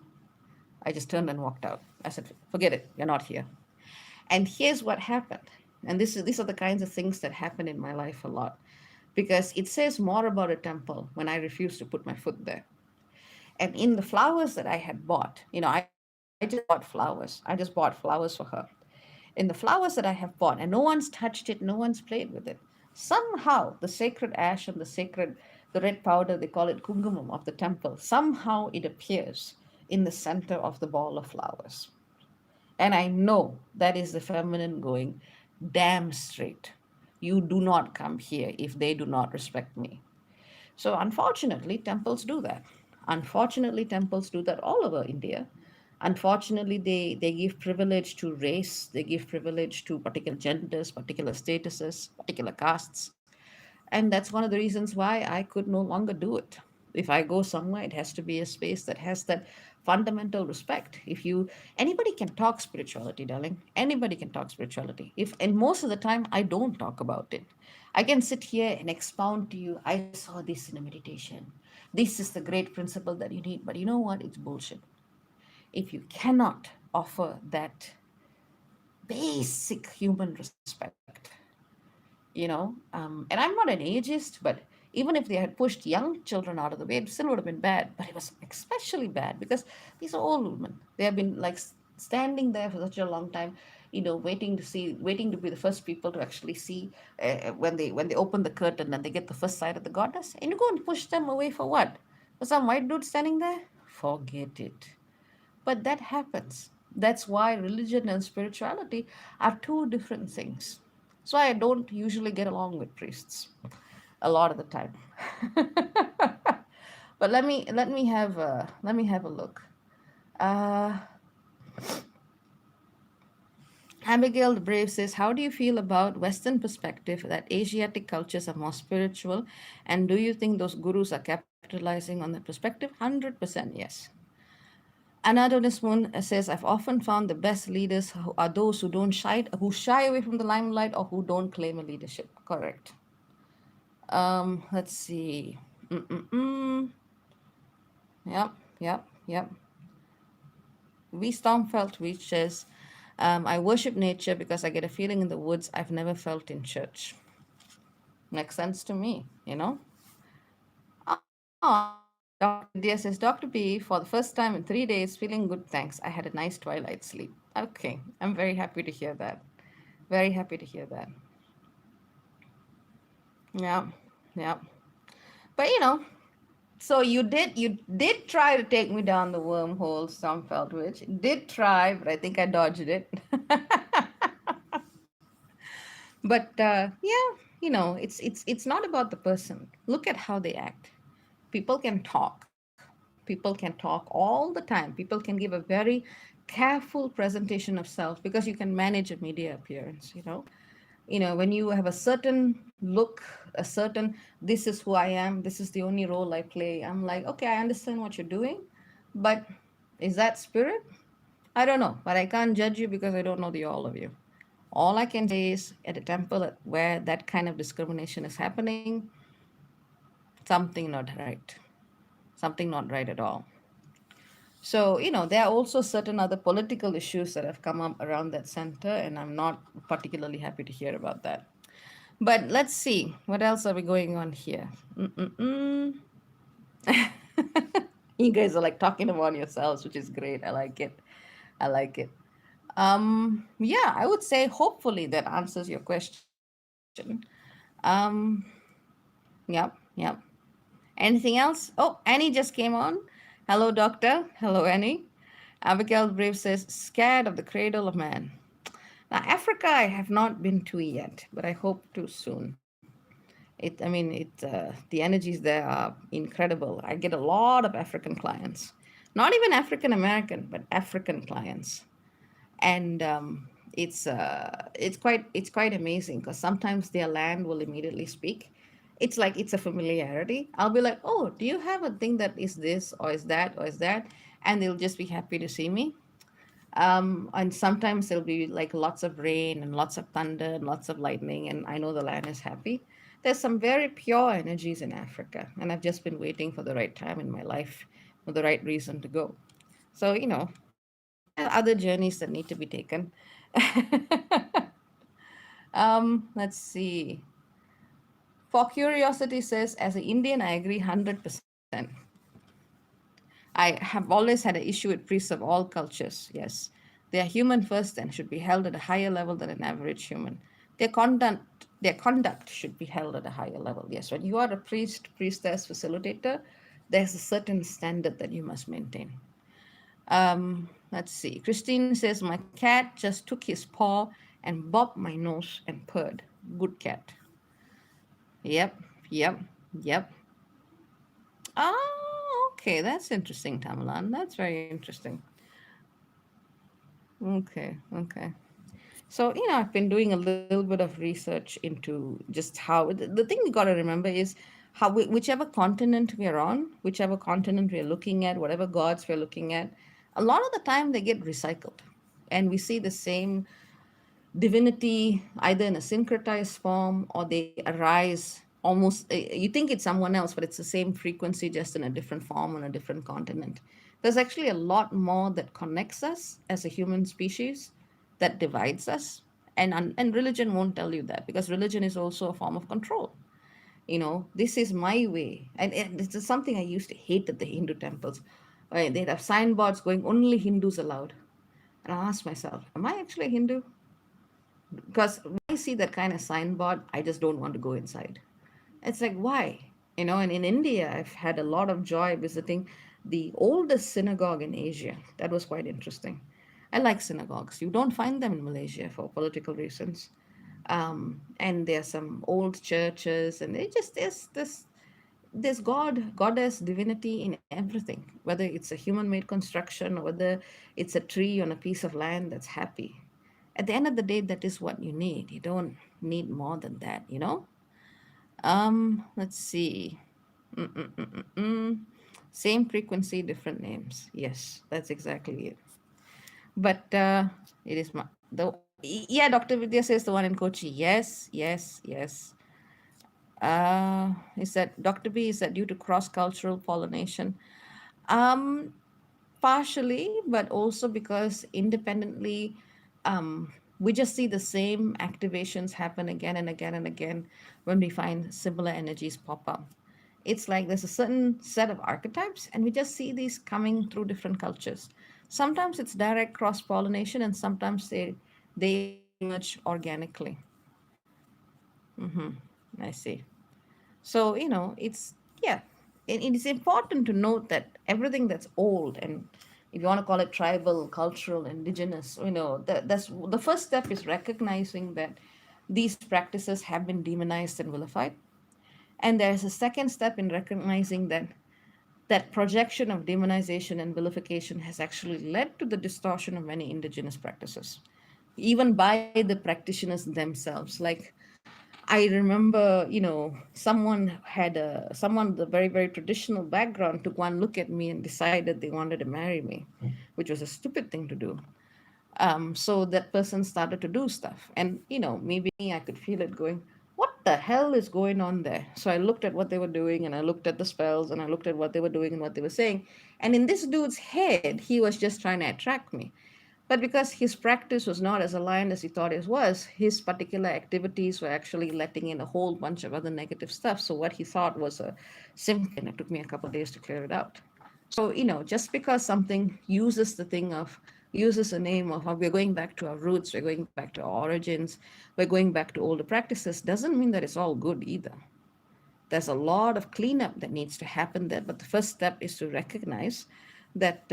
I just turned and walked out. I said, forget it, you're not here. And here's what happened. And these are the kinds of things that happen in my life a lot. Because it says more about a temple when I refuse to put my foot there. And in the flowers that I had bought, I just bought flowers. I just bought flowers for her. In the flowers that I have bought, and no one's touched it, no one's played with it. Somehow, the sacred ash and the red powder, they call it kungumam of the temple, somehow it appears in the center of the ball of flowers. And I know that is the feminine going, damn straight. You do not come here if they do not respect me. So, unfortunately, temples do that. Unfortunately, temples do that all over India. Unfortunately, they give privilege to race, they give privilege to particular genders, particular statuses, particular castes. And that's one of the reasons why I could no longer do it. If I go somewhere, it has to be a space that has that fundamental respect. Anybody can talk spirituality, darling. Anybody can talk spirituality. And most of the time, I don't talk about it. I can sit here and expound to you, I saw this in a meditation. This is the great principle that you need. But you know what? It's bullshit. If you cannot offer that basic human respect, and I'm not an ageist, but even if they had pushed young children out of the way, it still would have been bad. But it was especially bad because these are old women. They have been like standing there for such a long time, waiting to be the first people to actually see when they open the curtain and they get the first sight of the goddess. And you go and push them away for what? For some white dude standing there? Forget it. But that happens. That's why religion and spirituality are two different things. So I don't usually get along with priests a lot of the time. But let me have a look. Uh, Abigail the Brave says, "How do you feel about Western perspective that Asiatic cultures are more spiritual, and do you think those gurus are capitalizing on that perspective?" 100% yes. Anadonis Moon says, "I've often found the best leaders are those who shy away from the limelight or who don't claim a leadership." Correct. Let's see. Mm-mm-mm. Yep, yep, yep. V. Stormfeld, which says, "I worship nature because I get a feeling in the woods I've never felt in church." Makes sense to me. Ah, Dr. Dia says, "Dr. B, for the first time in 3 days, feeling good, thanks. I had a nice twilight sleep." Okay, I'm very happy to hear that. Very happy to hear that. Yeah, yeah. But so you did try to take me down the wormhole, Stormfeld Witch. Did try, but I think I dodged it. But yeah, it's not about the person. Look at how they act. People can talk. People can talk all the time. People can give a very careful presentation of self because you can manage a media appearance. When you have a certain look, a certain, this is who I am, this is the only role I play, I'm like, okay, I understand what you're doing, but is that spirit? I don't know, but I can't judge you because I don't know the all of you. All I can say is at a temple where that kind of discrimination is happening, something not right. Something not right at all. So, there are also certain other political issues that have come up around that center, and I'm not particularly happy to hear about that. But let's see, what else are we going on here? Mm-mm-mm. You guys are like talking among yourselves, which is great. I like it. I like it. Yeah, I would say hopefully that answers your question. Um, yep, yep. Anything else? Oh, Annie just came on. Hello, doctor. Hello, Annie. Abigail Brave says, "Scared of the cradle of man." Now, Africa, I have not been to yet, but I hope to soon. The energies there are incredible. I get a lot of African clients, not even African American, but African clients, and it's quite amazing because sometimes their land will immediately speak. It's like it's a familiarity. I'll be like, "Oh, do you have a thing that is this or is that or is that?" And they'll just be happy to see me. And sometimes there'll be like lots of rain and lots of thunder and lots of lightning, and I know the land is happy. There's some very pure energies in Africa, and I've just been waiting for the right time in my life, for the right reason to go. So, there are other journeys that need to be taken. Let's see. For curiosity says, as an Indian, I agree 100%. I have always had an issue with priests of all cultures. Yes, they are human first and should be held at a higher level than an average human. Their conduct should be held at a higher level. Yes, when you are a priest, priestess, facilitator, there's a certain standard that you must maintain. Let's see. Christine says, my cat just took his paw and bobbed my nose and purred. Good cat. Yep, yep, yep. Oh, okay. That's interesting, Tamalan. That's very interesting. Okay, okay. So, I've been doing a little bit of research into just how the thing we got to remember is how whichever continent we are on, whichever continent we are looking at, whatever gods we're looking at, a lot of the time they get recycled. And we see the same divinity either in a syncretized form or they arise almost you think it's someone else, but it's the same frequency just in a different form on a different continent. There's actually a lot more that connects us as a human species that divides us, and religion won't tell you that because religion is also a form of control. This is my way, and this is something I used to hate at the Hindu temples. They'd have signboards going only Hindus allowed, and I asked myself, am I actually a Hindu? Because when I see that kind of signboard, I just don't want to go inside. It's like, why? And in India, I've had a lot of joy visiting the oldest synagogue in Asia. That was quite interesting. I like synagogues. You don't find them in Malaysia for political reasons. And there are some old churches, and it just is this God, goddess, divinity in everything, whether it's a human made construction or whether it's a tree on a piece of land that's happy. At the end of the day, that is what you need. You don't need more than that. Let's see. Mm-mm-mm-mm-mm. Same frequency, different names. Yes, that's exactly it. But it is yeah, Dr. Vidya says the one in Kochi. Yes, yes, yes. Is that Dr. B? Is that due to cross-cultural pollination? Um, Partially, but also because independently, we just see the same activations happen again and again and again when we find similar energies pop up. It's like there's a certain set of archetypes, and we just see these coming through different cultures. Sometimes it's direct cross pollination, and sometimes they emerge organically. Mm-hmm. I see. So, it's, yeah, it is important to note that everything that's old, and if you want to call it tribal, cultural, indigenous, that's the first step is recognizing that these practices have been demonized and vilified. And there's a second step in recognizing that that projection of demonization and vilification has actually led to the distortion of many indigenous practices, even by the practitioners themselves. Like, I remember, someone with a very, very traditional background took one look at me and decided they wanted to marry me, which was a stupid thing to do. So that person started to do stuff. And, me being me, I could feel it going, what the hell is going on there? So I looked at what they were doing and I looked at the spells and I looked at what they were doing and what they were saying. And in this dude's head, he was just trying to attract me. But because his practice was not as aligned as he thought it was, his particular activities were actually letting in a whole bunch of other negative stuff. So what he thought was a simple thing, it took me a couple of days to clear it out. So, just because something uses a name of, we're going back to our roots, we're going back to our origins, we're going back to older practices, doesn't mean that it's all good either. There's a lot of cleanup that needs to happen there. But the first step is to recognize that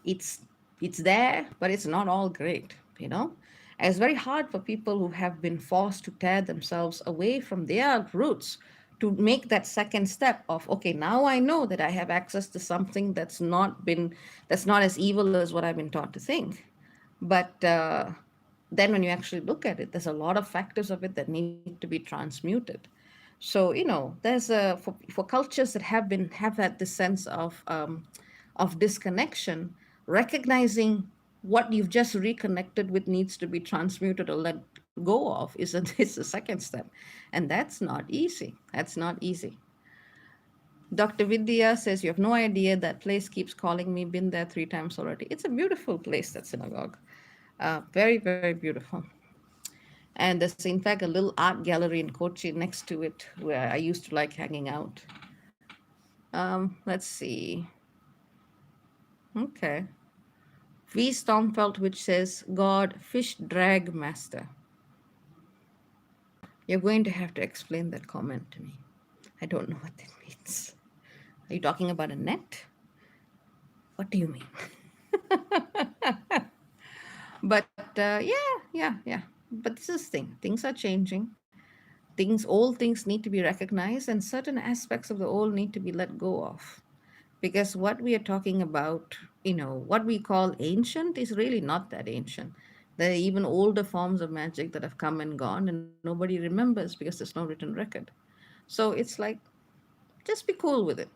it's It's there, but it's not all great, you know. And it's very hard for people who have been forced to tear themselves away from their roots to make that second step of, okay, now I know that I have access to something that's not as evil as what I've been taught to think. But then when you actually look at it, there's a lot of factors of it that need to be transmuted. So, you know, there's a for cultures that have had this sense of disconnection, recognizing what you've just reconnected with needs to be transmuted or let go of is the second step, and that's not easy. That's not easy. Dr. Vidya says, you have no idea, that place keeps calling me, been there 3 times already. It's a beautiful place, that synagogue. Very, very beautiful. And there's, in fact, a little art gallery in Kochi next to it where I used to like hanging out. Let's see. Okay. V. Stormfeld, which says, God, fish drag master. You're going to have to explain that comment to me. I don't know what that means. Are you talking about a net? What do you mean? But yeah. But this is the thing. Things are changing. Old things need to be recognized, and certain aspects of the old need to be let go of. Because what we are talking about, what we call ancient is really not that ancient. There are even older forms of magic that have come and gone, and nobody remembers because there's no written record. So it's like, just be cool with it.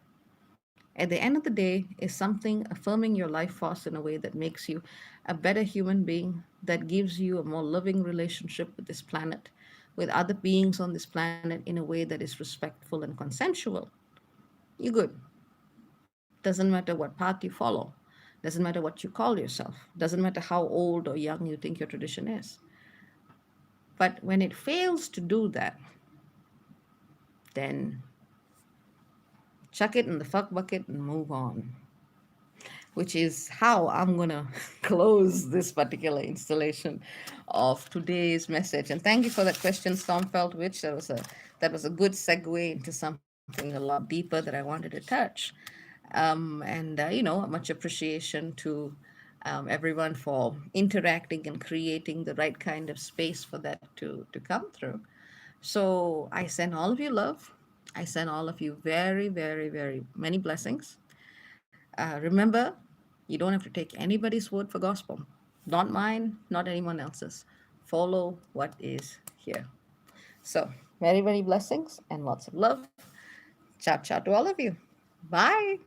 At the end of the day, is something affirming your life force in a way that makes you a better human being, that gives you a more loving relationship with this planet, with other beings on this planet in a way that is respectful and consensual. You're good. Doesn't matter what path you follow. Doesn't matter what you call yourself. Doesn't matter how old or young you think your tradition is. But when it fails to do that, then chuck it in the fuck bucket and move on. Which is how I'm gonna close this particular installation of today's message. And thank you for that question, Stormfeld Witch. That was a good segue into something a lot deeper that I wanted to touch. And much appreciation to everyone for interacting and creating the right kind of space for that to come through. So I send all of you love. I send all of you very, very, very many blessings. Remember, you don't have to take anybody's word for gospel. Not mine, not anyone else's. Follow what is here. So, very, very blessings and lots of love. Ciao, ciao to all of you. Bye.